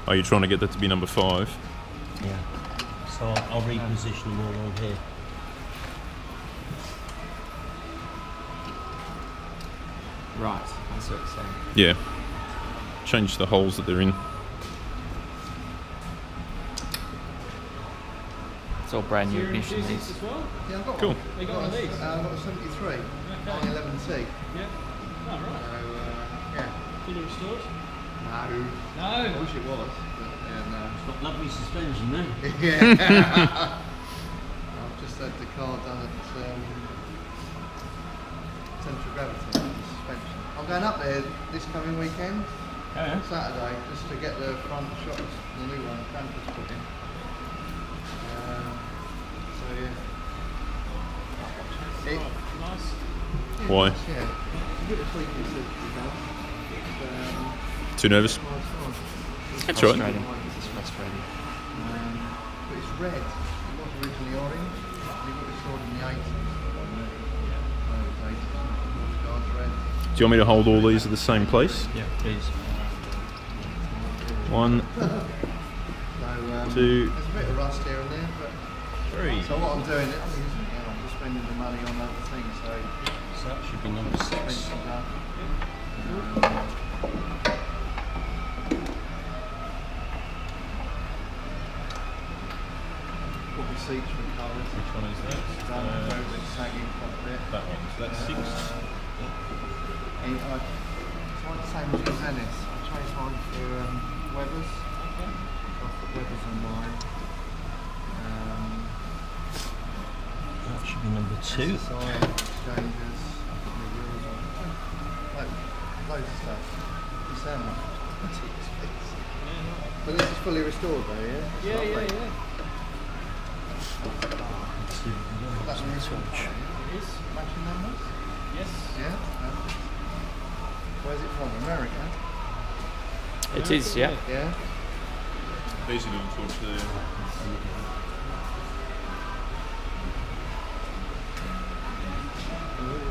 Are you trying to get that to be number 5? Yeah. So I'll reposition them all on here. Right, that's what it's saying. Yeah. Change the holes that they're in. It's all brand new You're ignition enthusiast these. as well? Yeah, I've got Cool. one. You got one of these? I've got a 73. 911T. Yeah. Oh, So, right. yeah. Fully restored? No. I No. wish it was, but yeah, no. Got lovely suspension there. Yeah. I've just had the car done at central gravity suspension. I'm going up there this coming weekend, Saturday, just to get the front shocks, the new one, Crampers put in. So yeah. It, Nice. Why? Yeah. A bit of tweaking to be done. It's, Too nervous? nice fun. That's right. Frustrating. It's frustrating. But it's red. It was originally orange. It got restored in the 80s. Red. Do you want me to hold all these at the same place? Yeah, please. 1, So, 2, there's a bit of rust here and there, but 3. so what I'm doing, I'm just spending the money on other things. So So that should be number 6. expensive done. Put the seats recovered. Which one is that? Done, it's sagging quite a bit. That one. So that's 6. It's like the same as your Zenith. I changed mine for Weathers. So I put Weathers on mine. That should be number 2. Side exchanges. I put my wheels on. Loads of stuff. You sound like but this is fully restored though, yeah? It's Yeah, lovely. yeah, yeah. That's a restored car, It is. matching numbers? Yes. Yeah. Where's it from? America? It is, yeah. Yeah. These are little torch there. Oh,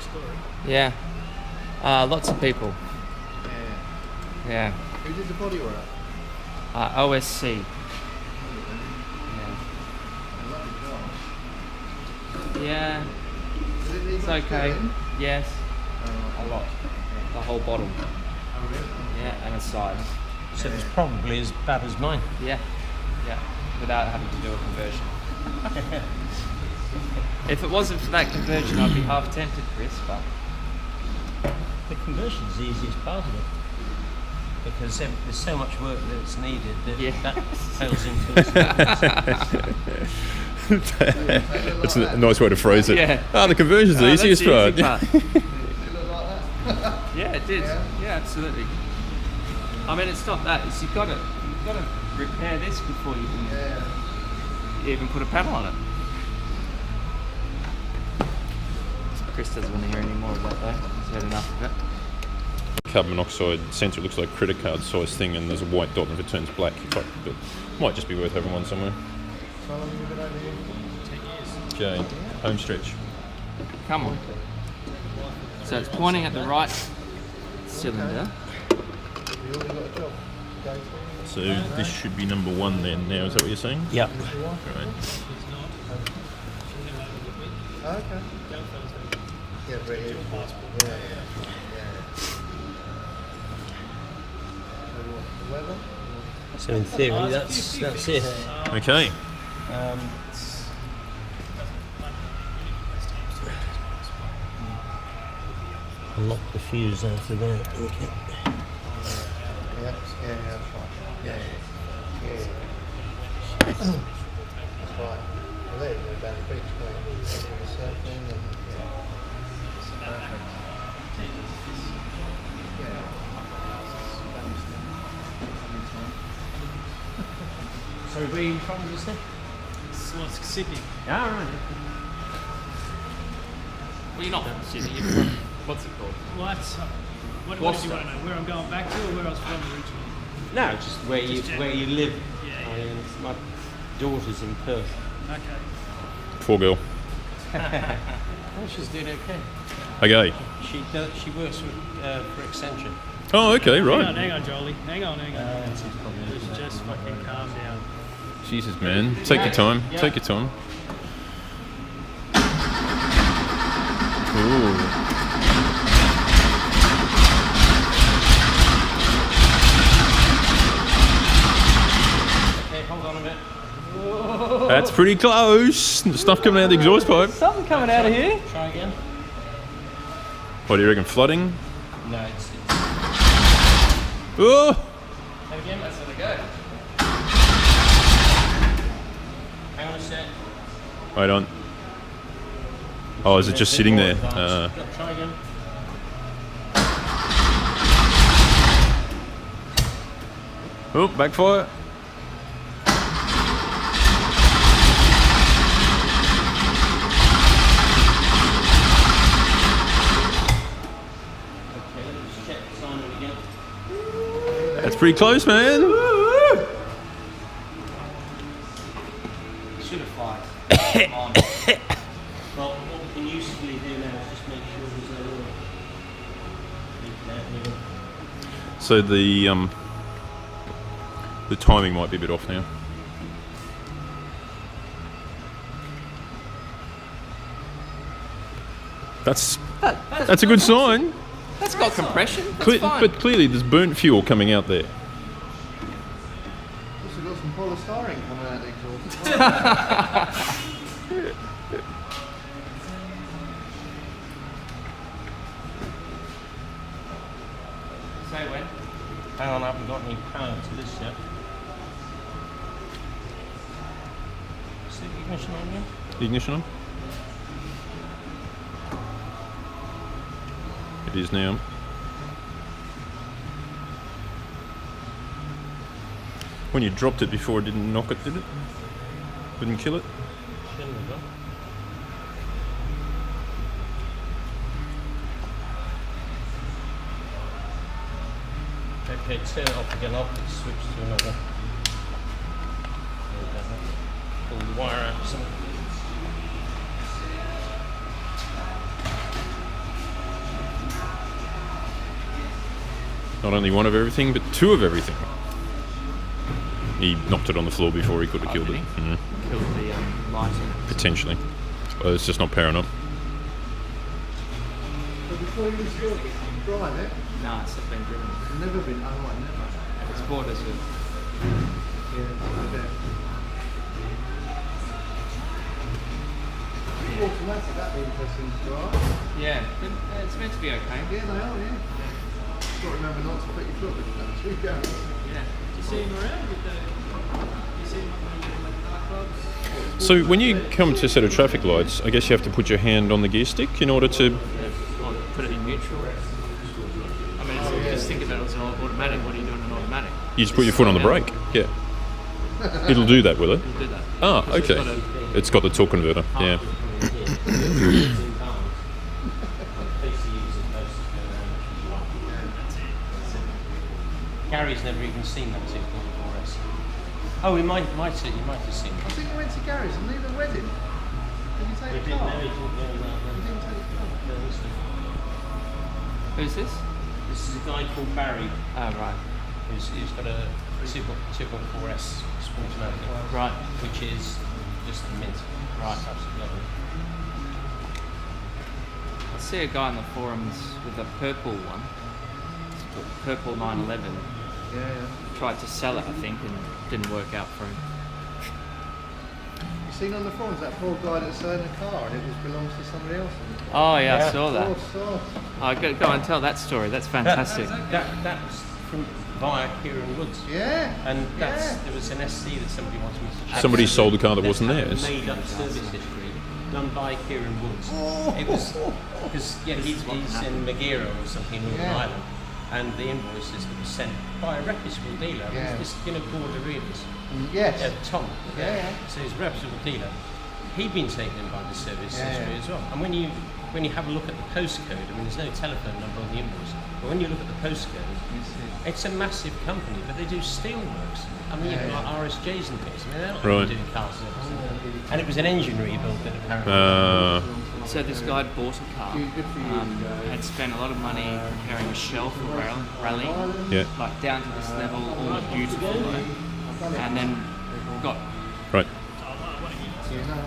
story. Yeah. Lots of people. Yeah. Yeah. Who did the body work? OSC. Lovely job. Yeah. Did it need It's much okay. doing? Yes. Oh, A lot. The whole bottom. oh, really? Yeah, and a side. So it's probably as bad as mine. Yeah. Yeah. Without having to do a conversion. If it wasn't for that conversion, I'd be half tempted, Chris, but The conversion's the easiest part of it. Because there's so much work that's needed that Yeah. that pales into its That's a nice way to phrase it. Yeah. The conversion's the Oh, that's easiest part. easy part. Did it look like that? Yeah, it did. Yeah? Yeah, absolutely. I mean, it's not that. It's you've got to repair this before you can Yeah. even put a panel on it. Chris doesn't want to hear any more of that though. He's had enough of it. Carbon monoxide sensor looks like a credit card size thing, and there's a white dot, and if it turns black, but might just be worth having one somewhere. So how long have you been over here? 10 years. Okay, home stretch. Come on. So it's pointing at the right cylinder. You already got a job. Go for So this should be number one then. Now is that what you're saying? Yeah. Right. He's not. She'll never have a look at me. it. Oh, okay. Young fella's got a Yeah, very good. passport. Yeah. So what, the weather? So in theory, that's it. Okay. Lock the fuse out of there. Okay. Yeah, that's right. Yeah. That's right. Well, there you go, down the beach, going surfing and Sorry, where are you from, just there? So it's Sydney. Yeah, right. Well, you're not from Sydney. You're from what's it called? Well, that's, what did you want to know? Where I'm going back to or where I was from originally? No, just where you live. Yeah, I yeah. mean, my daughter's in Perth. Okay. Poor girl. Oh, she's doing okay. Okay. She works for Accenture. Oh, okay, right. Hang on, Jolie. Hang on. This is probably Just fucking calm down. Jesus, man. Take your time. Yeah. Take your time. Ooh. Okay, hold on a minute. That's pretty close. Stuff coming out the exhaust pipe. Something coming out of here. Try again. What do you reckon? Flooding? No, it's Oh! Have again. That's where they go. Hang on a sec. Wait on. Oh, is it just sitting there? Try again. Oh, backfire. Okay, let's check the sign again. That's pretty close, man. Should have fired. Come on. Well, what we can usefully do now is just make sure there's no leak out here. So the timing might be a bit off now. That's a good sign. That's got compression. That's fine. But clearly there's burnt fuel coming out there. Also got some polystyrene coming out of the exhaust. Say when? Hang on, I haven't got any power to this yet. Is the ignition on again? Ignition on? It is now. When you dropped it before, it didn't knock it, did it? Wouldn't kill it? Shouldn't have done. Okay, turn it off again. I'll switch to another. Pull the wire out or something. Not only one of everything, but two of everything. He knocked it on the floor before he could have killed did it. he? Mm, Killed the lighting. potentially. Well, it's just not powering up. But before you still drive it, No, it's been driven. it's never been. Oh, right, never. It's borders with. Yeah, it's right there. Automatic, that'd be interesting to drive. Yeah, but it's meant to be okay. Yeah, they are, yeah. Just got to remember not to put your foot with that too going. Yeah. You see him around with the. You see him like nightclubs. So when you come to a set of traffic lights, I guess you have to put your hand on the gear stick in order to... Or put it in neutral. I mean, just think about it as an automatic. What are you doing in automatic? You just put your foot on the brake. Yeah. It'll do that, will it? It'll do that. Ah, Because okay. It's got the torque converter. Yeah. Gary's never even seen that 2.4S. Oh, you might have seen it. I think you went to Gary's and leave a wedding. Did you take the car? You didn't take the car. Who's this? This is a guy called Barry Oh, right. who's got a 2.4S Sportsmatic, Right. which is just a mint. Right. It's absolutely lovely. I see a guy on the forums with a purple one. Purple 911. Yeah, yeah. Tried to sell it, I think, and didn't work out for him. You seen on the forums that poor guy that sold a car and it belongs to somebody else? Oh, yeah, I Yeah. saw that. Poor sod. Oh, go and tell that story. That's fantastic. That was from via Kieran Woods. Yeah. And there was an SC that somebody wanted me to check. Somebody sold a car that That's wasn't had a theirs. made up service history done by Kieran Woods. It was because he's in Maghera or something in Northern Yeah. Ireland, and the invoices that were sent by a reputable dealer. Yeah. This border readers. Yes. Tom. Yeah, yeah. So he's a reputable dealer. He'd been taken in by the service Yeah, history yeah. as well. And when you have a look at the postcode, I mean, there's no telephone number on the invoice, but when you look at the postcode, it's a massive company, but they do steelworks. I mean, Yeah, like RSJs and things. I mean, they're not Right. doing car service. And it was an engine rebuild that apparently. So this guy bought a car, Good for you. had spent a lot of money preparing a shell for rally, Yeah. like down to this level, all beautiful, right? And then got Right. Yeah, no, no,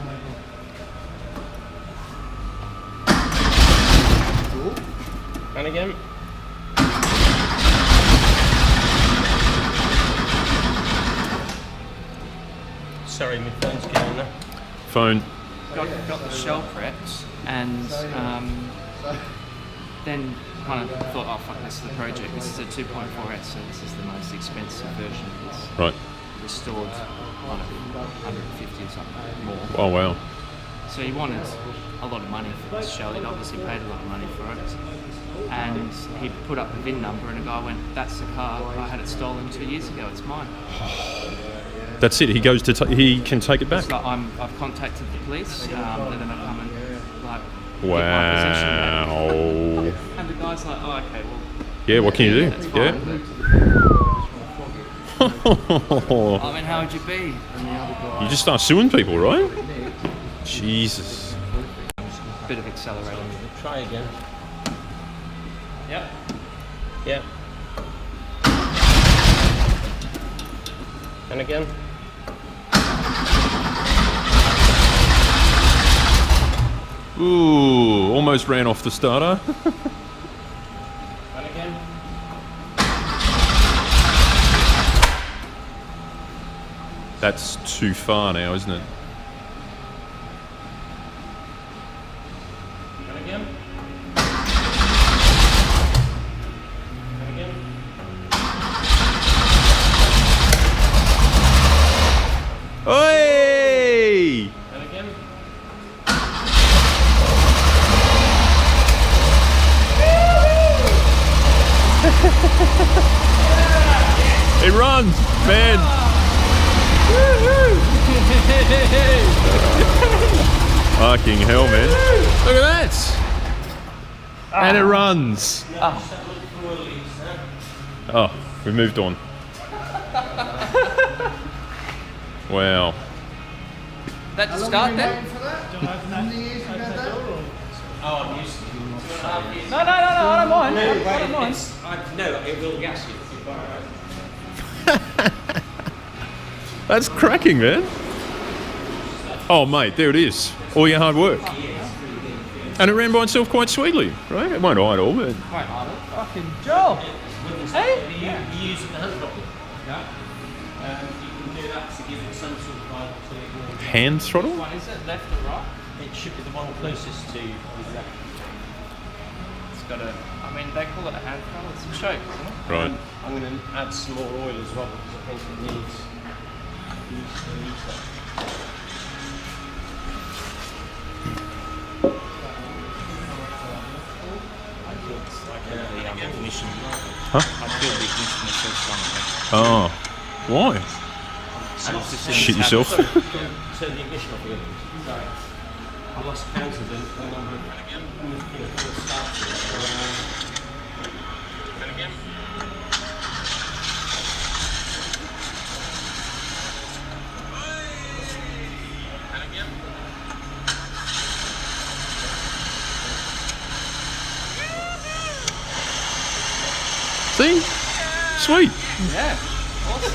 And again. Sorry, my phone's going there. Phone. got the shell prepped, and then kind of thought, oh fuck, this is the project. This is a 2.4S, so this is the most expensive version of this. Right. Restored, I don't know, 150 or something more. Oh, wow. So he wanted a lot of money for this shell. He'd obviously paid a lot of money for it. And he put up the VIN number, and a guy went, "That's the car. I had it stolen 2 years ago. It's mine." That's it. He goes to. He can take it back. It's like, I've contacted the police. They're gonna come and like get my Wow. possession back. And the guy's like, "Oh, okay, well." Yeah. What can you do? That's Yeah. fine, You I mean, how would you be? just start suing people, right? Jesus. Bit of accelerator. Try again. Yep. Yeah. And again. Ooh, almost ran off the starter. And again. That's too far now, isn't it? And again. And again. Oi! And again. It runs, man. Fucking hell, man. Look at that. And it runs. Oh, we moved on. Wow. That just start then? for that? How many years you had that? Oh, I'm used to it. 2.5 years. No, I don't mind. I don't mind. No, it will gas you. That's cracking, man. Oh, mate, there it is. All your hard work. And it ran by itself quite sweetly, right? It won't idle, but... Quite idle. Fucking job. Hey? You use it the hand throttle. Yeah. You can do that to give it some sort of idle so it will... Hand throttle? What is it? Left or right? It should be the one closest to exactly. It's got a. I mean, they call it a hand throttle. It's a choke, isn't it? Right. I'm going to add some more oil as well because I think it needs that. I feel it's like the ignition. Huh? I feel the ignition is so strong. Oh. Why? And it's just in Shit the yourself. Turn the ignition off again. Sorry. I lost count of the number of starts. See? Sweet. Yeah. Awesome.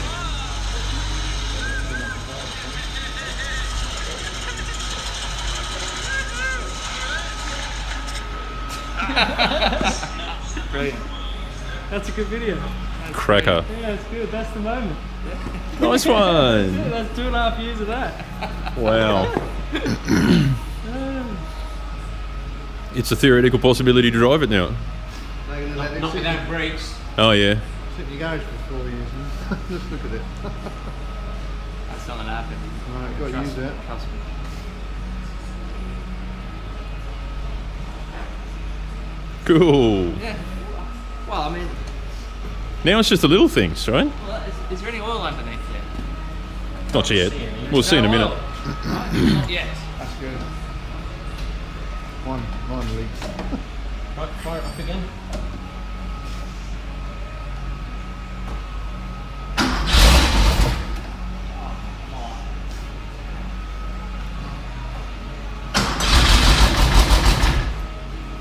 Brilliant. That's a good video. Cracker. Yeah, it's good. That's the moment. Nice one. That's 2.5 years of that. Wow. It's a theoretical possibility to drive it now. They're gonna let it Not sit, without brakes. Oh, yeah. sit in your garage for 4 years. Just look at it. That's not going to happen. Right, got to use it. Trust me. Cool. Yeah. Well, I mean, Now it's just the little things, right? well, is there any oil underneath yet? Not yet. We'll see in a No minute. oil. Right, not yet. That's good. Mine leaks. Right, fire it up again.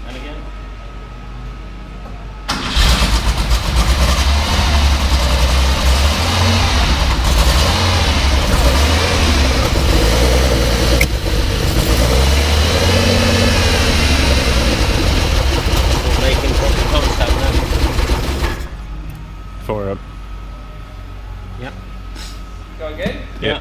And again. Making proper contact now. Fire up. Yep. Go again? Yeah.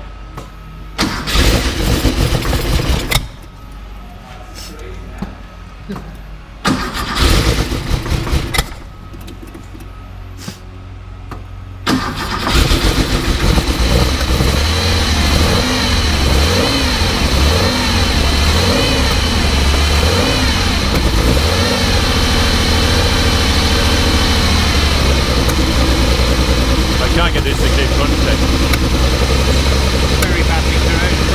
I can't get this to keep contact. Very badly corroded.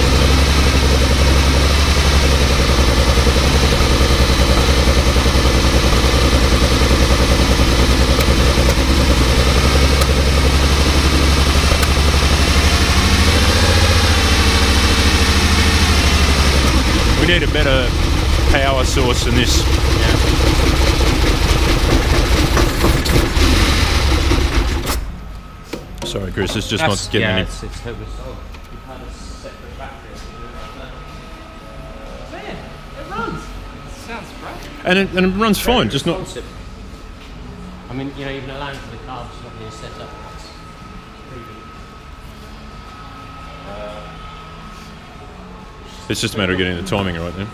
We need a better power source than this. Sorry, Chris, it's just not getting any. It's hopeless. Oh, you've had a separate battery. Man, it runs. Sounds great. And it runs fine, just not. Responsive. I mean, you know, even allowing for the carbs not being set up. That's pretty good. It's just a matter of getting the timing right then.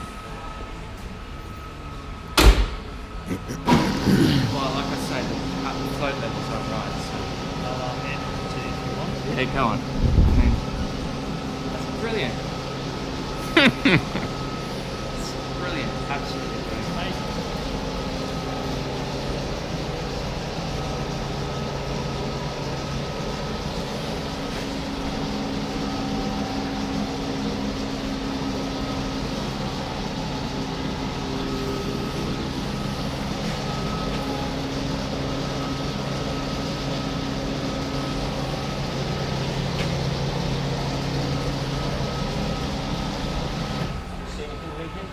Well, like I say, the float levels are right, so yeah, go on. I mean, that's brilliant. It's brilliant, absolutely brilliant. See anything leaking?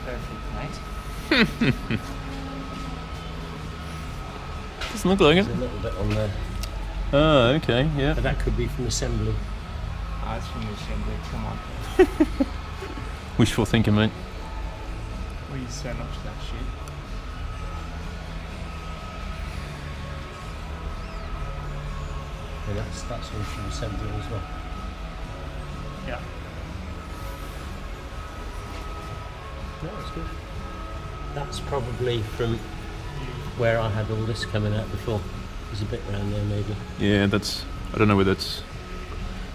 Perfect, mate. doesn't look like it. There's a little bit on there. Oh, okay, yeah. But that could be from assembly. Oh, it's from the assembly. Come on. Wishful thinking, mate. We use so much of that shit. And that's all from assembly as well. Yeah. No, that's good. That's probably from where I had all this coming out before. There's a bit around there maybe. Yeah, that's... I don't know whether that's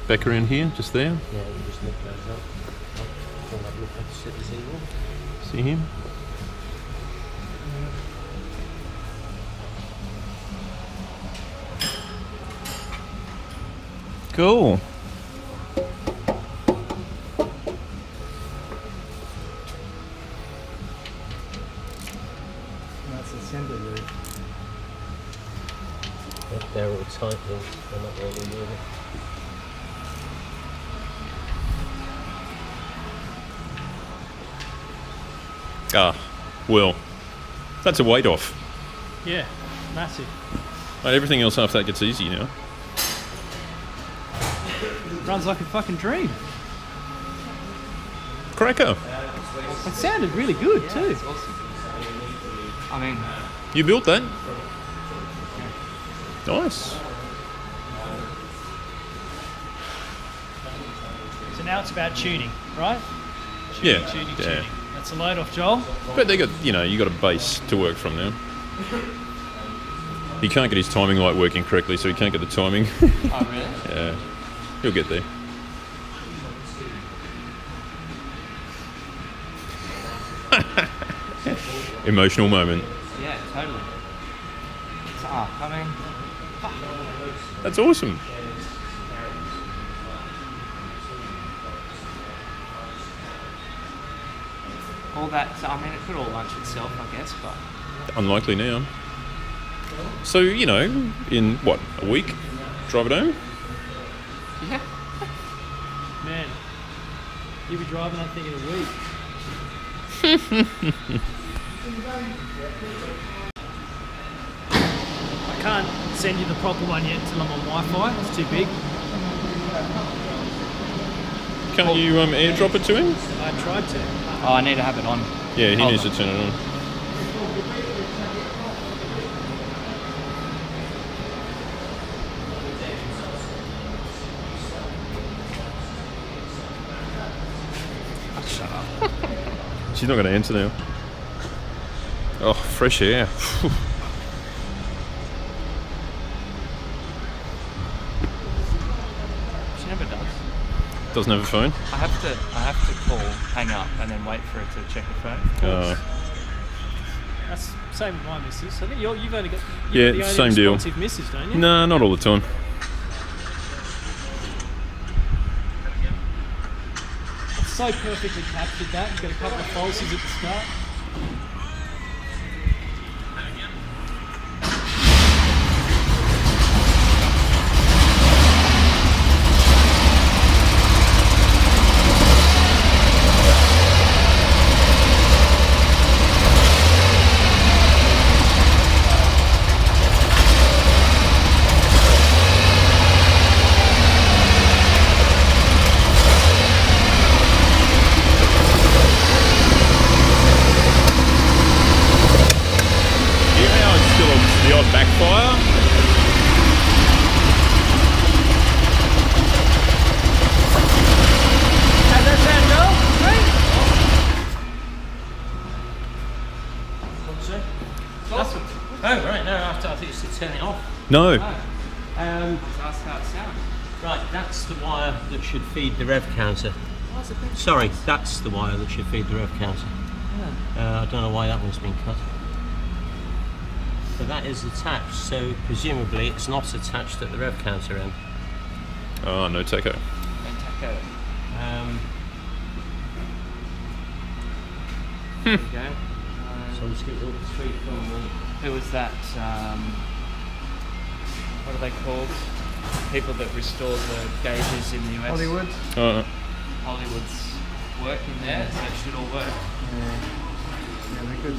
back around here, just there. Yeah, you just look those up. I'll have a look opposite the zero. See him? Cool. That's assembly route. They're all tight, they're not really moving. Ah, well, that's a weight off. Yeah, massive. Mate, everything else after that gets easy now. Runs like a fucking dream. Cracker. It sounded really good too. I mean, You built that? Nice. So now it's about tuning, right? Yeah. Tuning. Yeah. That's a load off, Joel. But they got, you got a base to work from now. He can't get his timing light working correctly, so he can't get the timing. oh really? Yeah. He'll get there. Emotional moment. Yeah, totally. So, I mean, That's awesome. all that. I mean, it could all lunch itself, I guess, but Unlikely now. So, in what, a week? Drive it home? yeah. Man, you'll be driving that thing in a week. I can't send you the proper one yet until I'm on Wi-Fi. It's too big. Can't you airdrop it to him? I tried to. Oh, I need to have it on. Yeah, he Hold needs on. to turn it on. Shut up. She's not going to answer now. Oh, fresh air. She never does. Doesn't have a phone? I have to call, hang up, and then wait for it to check her phone. That's the same with my missus. I think you've only got Yeah, the only same deal. responsive missus, don't you? Nah, not all the time. It's so perfectly captured that. You've got a couple of falsies at the start. The odd backfire. How'd that sound, Joel? Oh, right, no, I thought you said turn it off. No. That's how it sounds. Right, that's the wire that should feed the rev counter. Sorry, that's the wire that should feed the rev counter. I don't know why that one's been cut. So that is attached, so presumably it's not attached at the rev counter end. Oh, no taco. And taco. There you go. So let's get all three from Who was that? What are they called? People that restore the gauges in the US. Hollywood. Oh, Hollywood's working there, so it should all work. Yeah, they're good.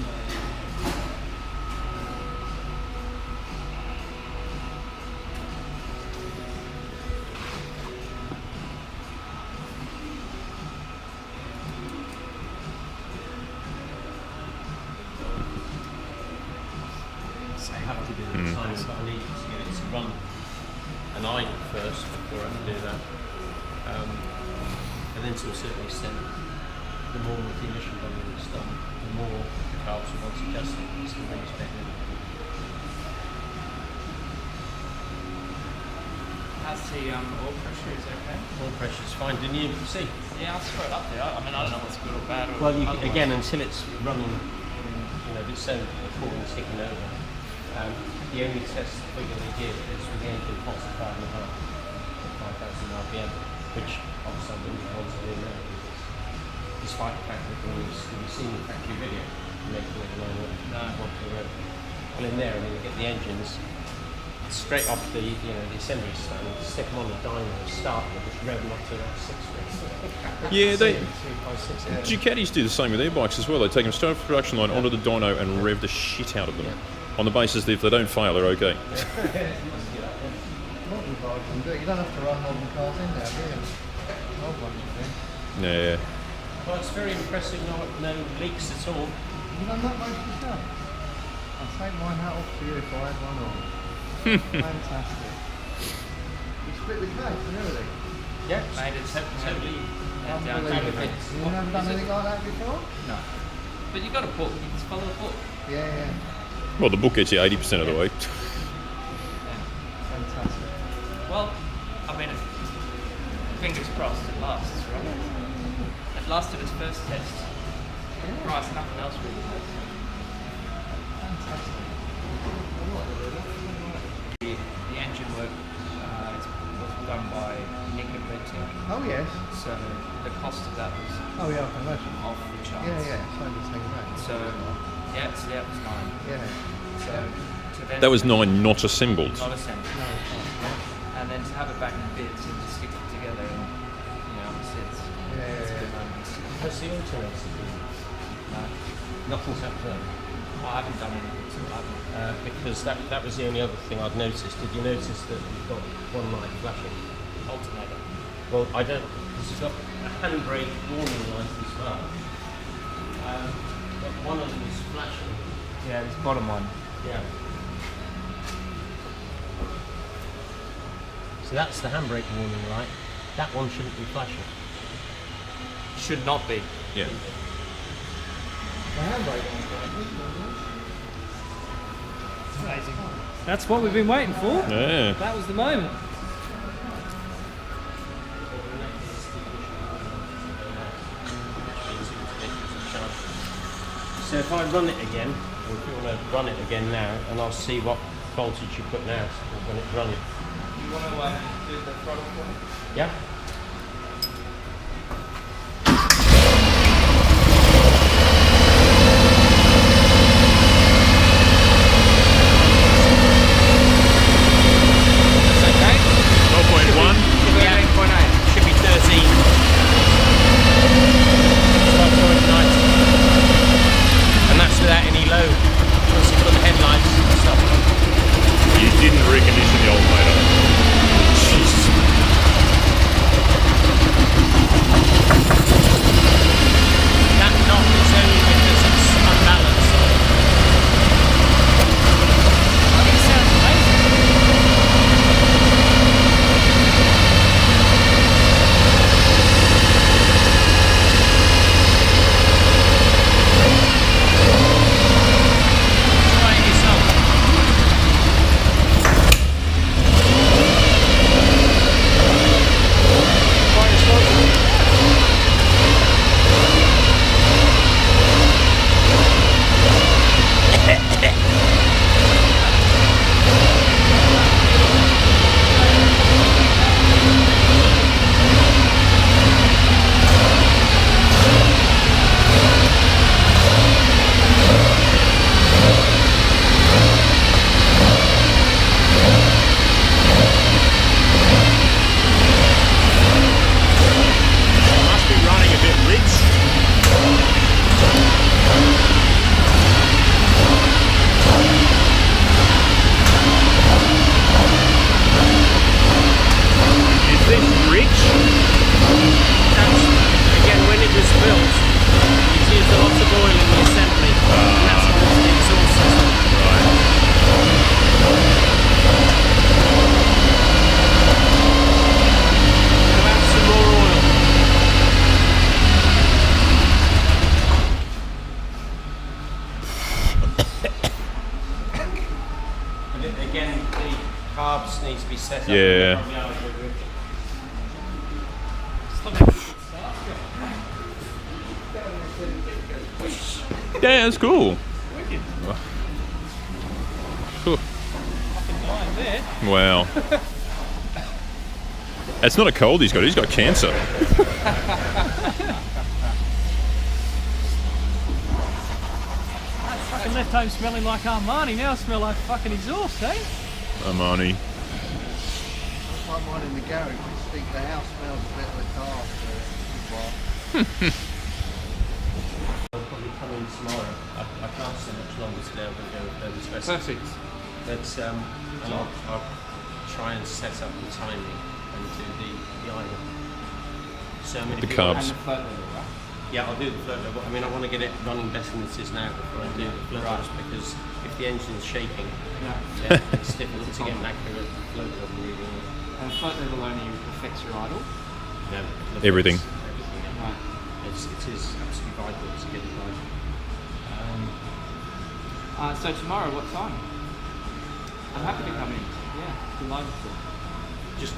but I need to get it to run an idle first before I can do that. And then to a certain extent, the more the initial volume is done, the more the carbs will want to adjust it, so the range better. How's the oil pressure? Is it okay? Oil pressure's fine, didn't you see? Yeah, I'll throw it up there. I mean, I don't know what's good or bad. Or Well, you, otherwise. again, until it's running, if it's so full and ticking over, the only test figure they give is with the engine past 5.5 or 5,000 RPM, which obviously I wouldn't want to do now, despite the fact that when you've seen the factory video, you make it with the road. Well, in there, I mean, you get the engines straight off the assembly stand, stick them on the dyno, start them, just rev them up to about 6 rates. Yeah, they 356. Ducatis do the same with their bikes as well. They take them straight off the production line onto the dyno and rev the shit out of them, on the basis that if they don't fail, they're okay. Modern bikes can do it. You don't have to run modern cars in there, do you? Old ones, you do. Yeah. Well, it's very impressive, no leaks at all. You done that most yourself? I'd take my hat off to you if I had one on. Fantastic. You split the case and everything? Yeah, Made it totally. Unbelievable. You've never done anything like that before? No. But you got a book. You just follow the book. Yeah. Well, the book gets you 80% of the way. Fantastic. Well, I mean, fingers crossed it lasts, right? It lasted its first test. Right, nothing else really. Fantastic. The engine work was done by Nick and Wettern. Oh yes. So the cost of that was Oh yeah, I can imagine. off the charts. Yeah. So this thing back. So that was 9. Yeah. So then That was 9 not assembled. not assembled. No, it's fine. And then to have it back in bits and to stick it together and it's Yeah. it's a good moment. Has the alternator been? No, Nothing's happened there. I haven't done anything to it. Because that was the only other thing I'd noticed. Did you notice that you've got one light flashing? Alternator. Well, I don't, because you've got a handbrake warning light as well. But one of them is flashing. Yeah, this bottom one. Yeah. So that's the handbrake warning light. That one shouldn't be flashing. Should not be. Yeah. The handbrake on. Amazing. That's what we've been waiting for. Yeah. That was the moment. So if I run it again, or if you want to run it again now, and I'll see what voltage you put now when it's running. You want to do the throttle for me? Yeah? It's okay. 12.1. Yeah, 8.8. Should be 13. 12.9. And that's without any load. Once you put the headlights and stuff. You didn't recondition the old motor. Jesus. hubs needs to be set up. Yeah. Probably are good. Yeah, that's cool. Wicked. Cool. Fucking line there. Wow. That's not a cold he's got cancer. I fucking left home smelling like Armani. Now I smell like fucking exhaust, eh? Armani. It's like mine in the garage. I think the house smells a bit like the car for a while. I'll probably come in tomorrow. I can't stay much longer today. I'm going to go with those specimens. Perfect. But and I'll try and set up the timing and do the idle. So I mean, The if you carbs. want- And the float level, right? Yeah, I'll do the float level. I mean, I want to get it running better than it is now before I do the float levels, because if the engine's shaking, Yeah. it's difficult to get an accurate float level reading. And the float level only affects your idle. No, Everything. Everything. Yeah. Right. It is absolutely vital to get it right. So tomorrow, what time? I'm happy to come in. Yeah, delighted to.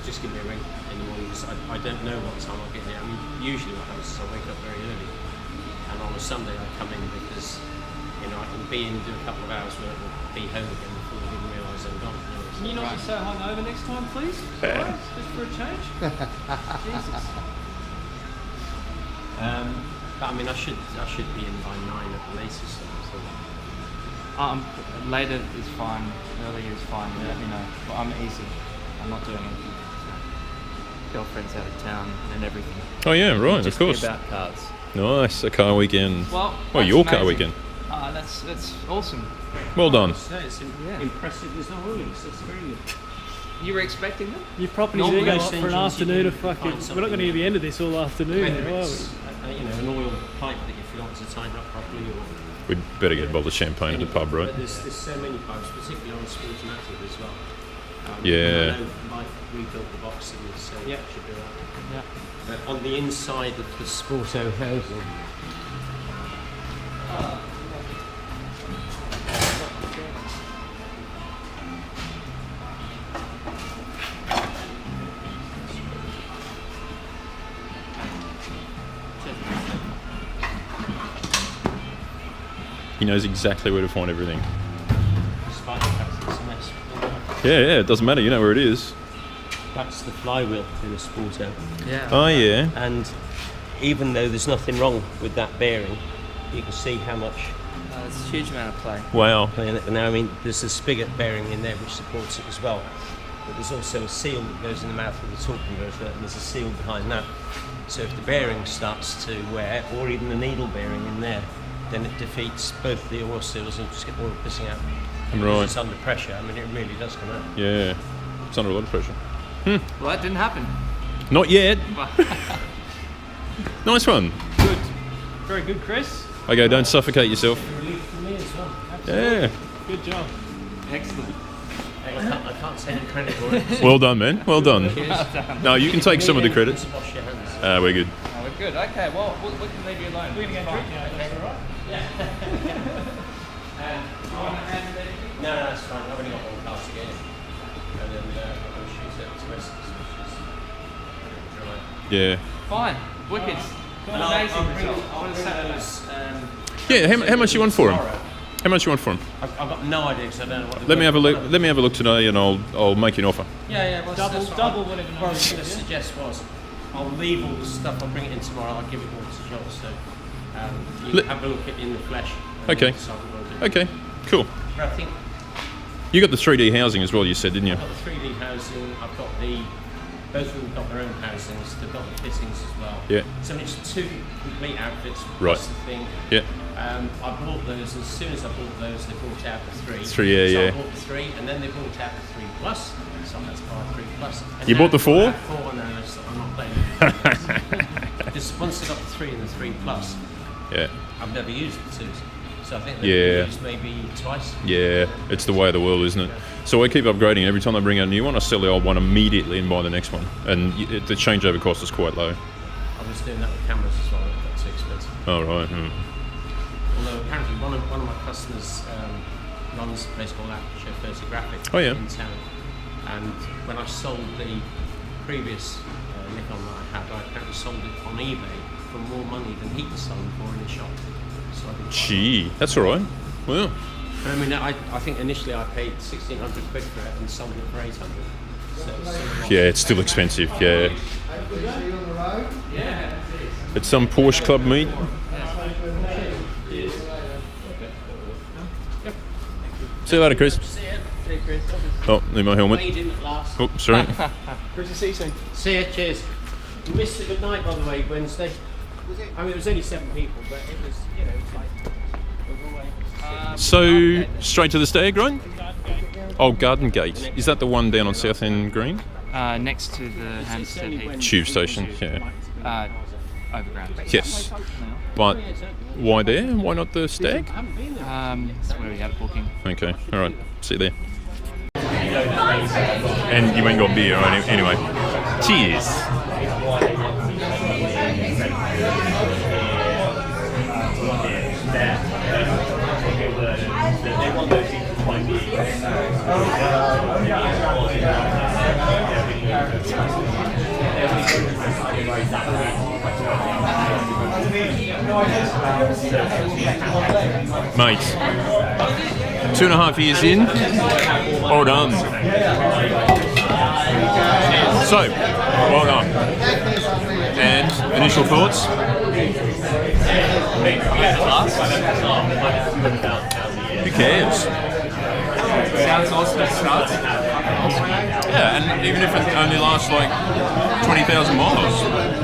Just give me a ring in the morning, because I don't know what time I'll get here. I mean, usually what happens is I wake up very early, and on a Sunday I come in because, you know, I can be in, do a couple of hours work, and be home again before I even realise I'm gone. Can you not be so hungover next time, please? Guys, just for a change. Jesus. But I mean, I should be in by 9 at the latest. So. Later is fine. Earlier is fine. Let me know. But I'm easy. I'm not doing anything. So. Girlfriend's out of town and everything. Oh yeah, right, Just of course. Be about cars. Nice, a car weekend. Well, Well, that's your car amazing. weekend. That's awesome. Well done. So it's Yeah. impressive. There's no rules. It's very good. You were expecting them? Your property's Normally going to most go up for an engines you afternoon of can fucking. find We're not going to hear the end of this all afternoon, Whether now, are we? it's you know, an oil pipe that you forgot to tighten up properly, or We'd better get a bottle of champagne at the pub, right? But there's so many pipes, particularly on Sportmatic as well. Yeah. I know Mike rebuilt the box, and so Yeah. it should be right. Yeah. But on the inside of the Sporto housing, He knows exactly where to find everything. despite the fact that it's a mess, Yeah, it doesn't matter. You know where it is. that's the flywheel in a Sporto. Yeah. Oh yeah. And even though there's nothing wrong with that bearing, you can see how much. There's a huge amount of play. Wow. Now, I mean, there's a spigot bearing in there which supports it as well. But there's also a seal that goes in the mouth of the torque converter, and there's a seal behind that. So if the bearing starts to wear, or even the needle bearing in there, then it defeats both the oil seals and just get oil pissing out. Right. Because it's under pressure. I mean, it really does come out. Yeah. It's under a lot of pressure. Well, that didn't happen. Not yet. Nice one. Good. Very good, Chris. Okay, don't suffocate yourself. Relief for me as well. Yeah. Good job. Excellent. I can't take any credit for it. Well done, man. Well done. No, you can take some of the credit. Just wash your hands. We're good. Oh, we're good. Okay, well, we can leave you alone. We're going to go drink now, that's all right. No, it's fine. I've only got one car to get in. And then I'm going to shoot it to Essex, which is dry. Yeah. Fine. Wicked. And Amazing bring- result. I'll What bring a Saturday. those, Yeah. How much you want for him? tomorrow. How much you want for him? I've got no idea because I don't know what. Let me have a look. Let me have a look today, and I'll make you an offer. Yeah. Well, Double whatever What I was number going it to is, yeah? suggest was, I'll leave all the stuff. I'll bring it in tomorrow. I'll give it all to Joel. So you Let- can have a look at it in the flesh. and Okay. decide what I'll do. Okay. Cool. But I think You got the 3D housing as well. You said, didn't you? I've got the 3D housing. I've got both of them got their own housings. They've got the fittings as well. Yeah. So it's 2 complete outfits. Right. Plus the thing. Yeah. I bought those. As soon as I bought those, they brought out the 3. 3, yeah, so yeah. I bought the 3, and then they brought out the 3 plus. So that's buy 3 plus. And You now bought the they brought 4? out 4, and then I'm not playing. Because once they got the 3 and the 3 plus, Yeah. I've never used the 2s. So I think they've Yeah. been used maybe twice. Yeah. It's the way of the world, isn't it? So I keep upgrading. Every time I bring out a new one, I sell the old one immediately and buy the next one. And the changeover cost is quite low. I was doing that with cameras as well. It got too expensive. Oh right. Although apparently one of my customers runs a place called Aperture Photographic Oh, yeah. in town, And when I sold the previous Nikon that I had, I apparently sold it on eBay for more money than he was selling for in the shop. So I didn't. Gee, that's all right. Well, But I mean, I think initially I paid 1,600 quid for it and sold it for 800. So yeah, it's still expensive. Yeah. At some Porsche club meet. See you later, Chris. Oh, need my helmet. made him at last. Oh, sorry. Good to see you soon. See ya, cheers. You missed a good night, by the way, Wednesday. I mean, it was only 7 people, but it was, you know, it was like. So, straight to the stag, right? Oh, Garden Gate. Is that the one down on South End Green? Next to the Hampstead Heath. Tube station, yeah. Overground. Yes. But why there? Why not the stag? That's where we had a booking. Okay, alright. See you there. And you ain't got beer, right? Anyway. Cheers. Mate, 2.5 years in, well done. So, well done. And initial thoughts? Who cares? Sounds awesome. It starts. Yeah, and even if it only lasts like 20,000 miles,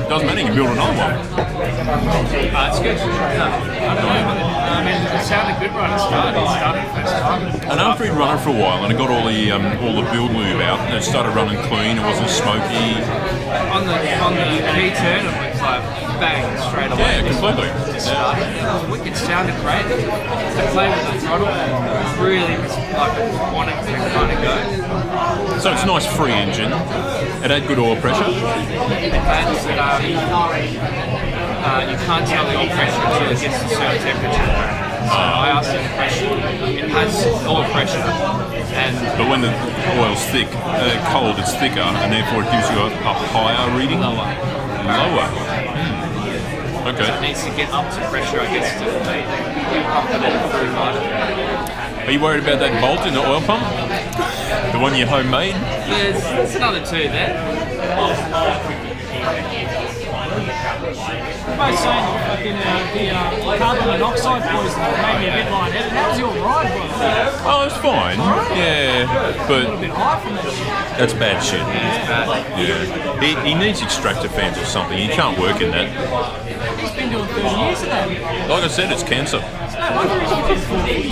doesn't matter, you can build another one. It's good. No, unbelievable. I mean, it sounded good right at the start. It started first time. And after he'd run it for a while, and I got all the build lube out, and it started running clean, it wasn't smoky. On the key turn, it was like bang straight away. Yeah, completely. It started. It was wicked. Sounded great. The play with the throttle really was like wanting to kind of go. So it's a nice free engine. It had good oil pressure. It had you can't tell the oil pressure until it gets to a certain temperature. So I asked him the question. It has oil pressure, and But when the oil's cold, it's thicker, and therefore it gives you a higher reading. lower. Lower. So it Okay. needs to get up to pressure, I guess, to pump it through lighter. Are you worried about that bolt in the oil pump? The one you homemade? There's another 2 there. Both saying fucking the carbon monoxide poisoning made me a bit lightheaded. How was your ride, bro? Oh, it's fine. Yeah, but A bit high from that. that's bad shit. Yeah. He needs extractor fans or something. He can't work in that. He's been doing 30 years of that. Like I said, it's cancer. No wonder he's 40.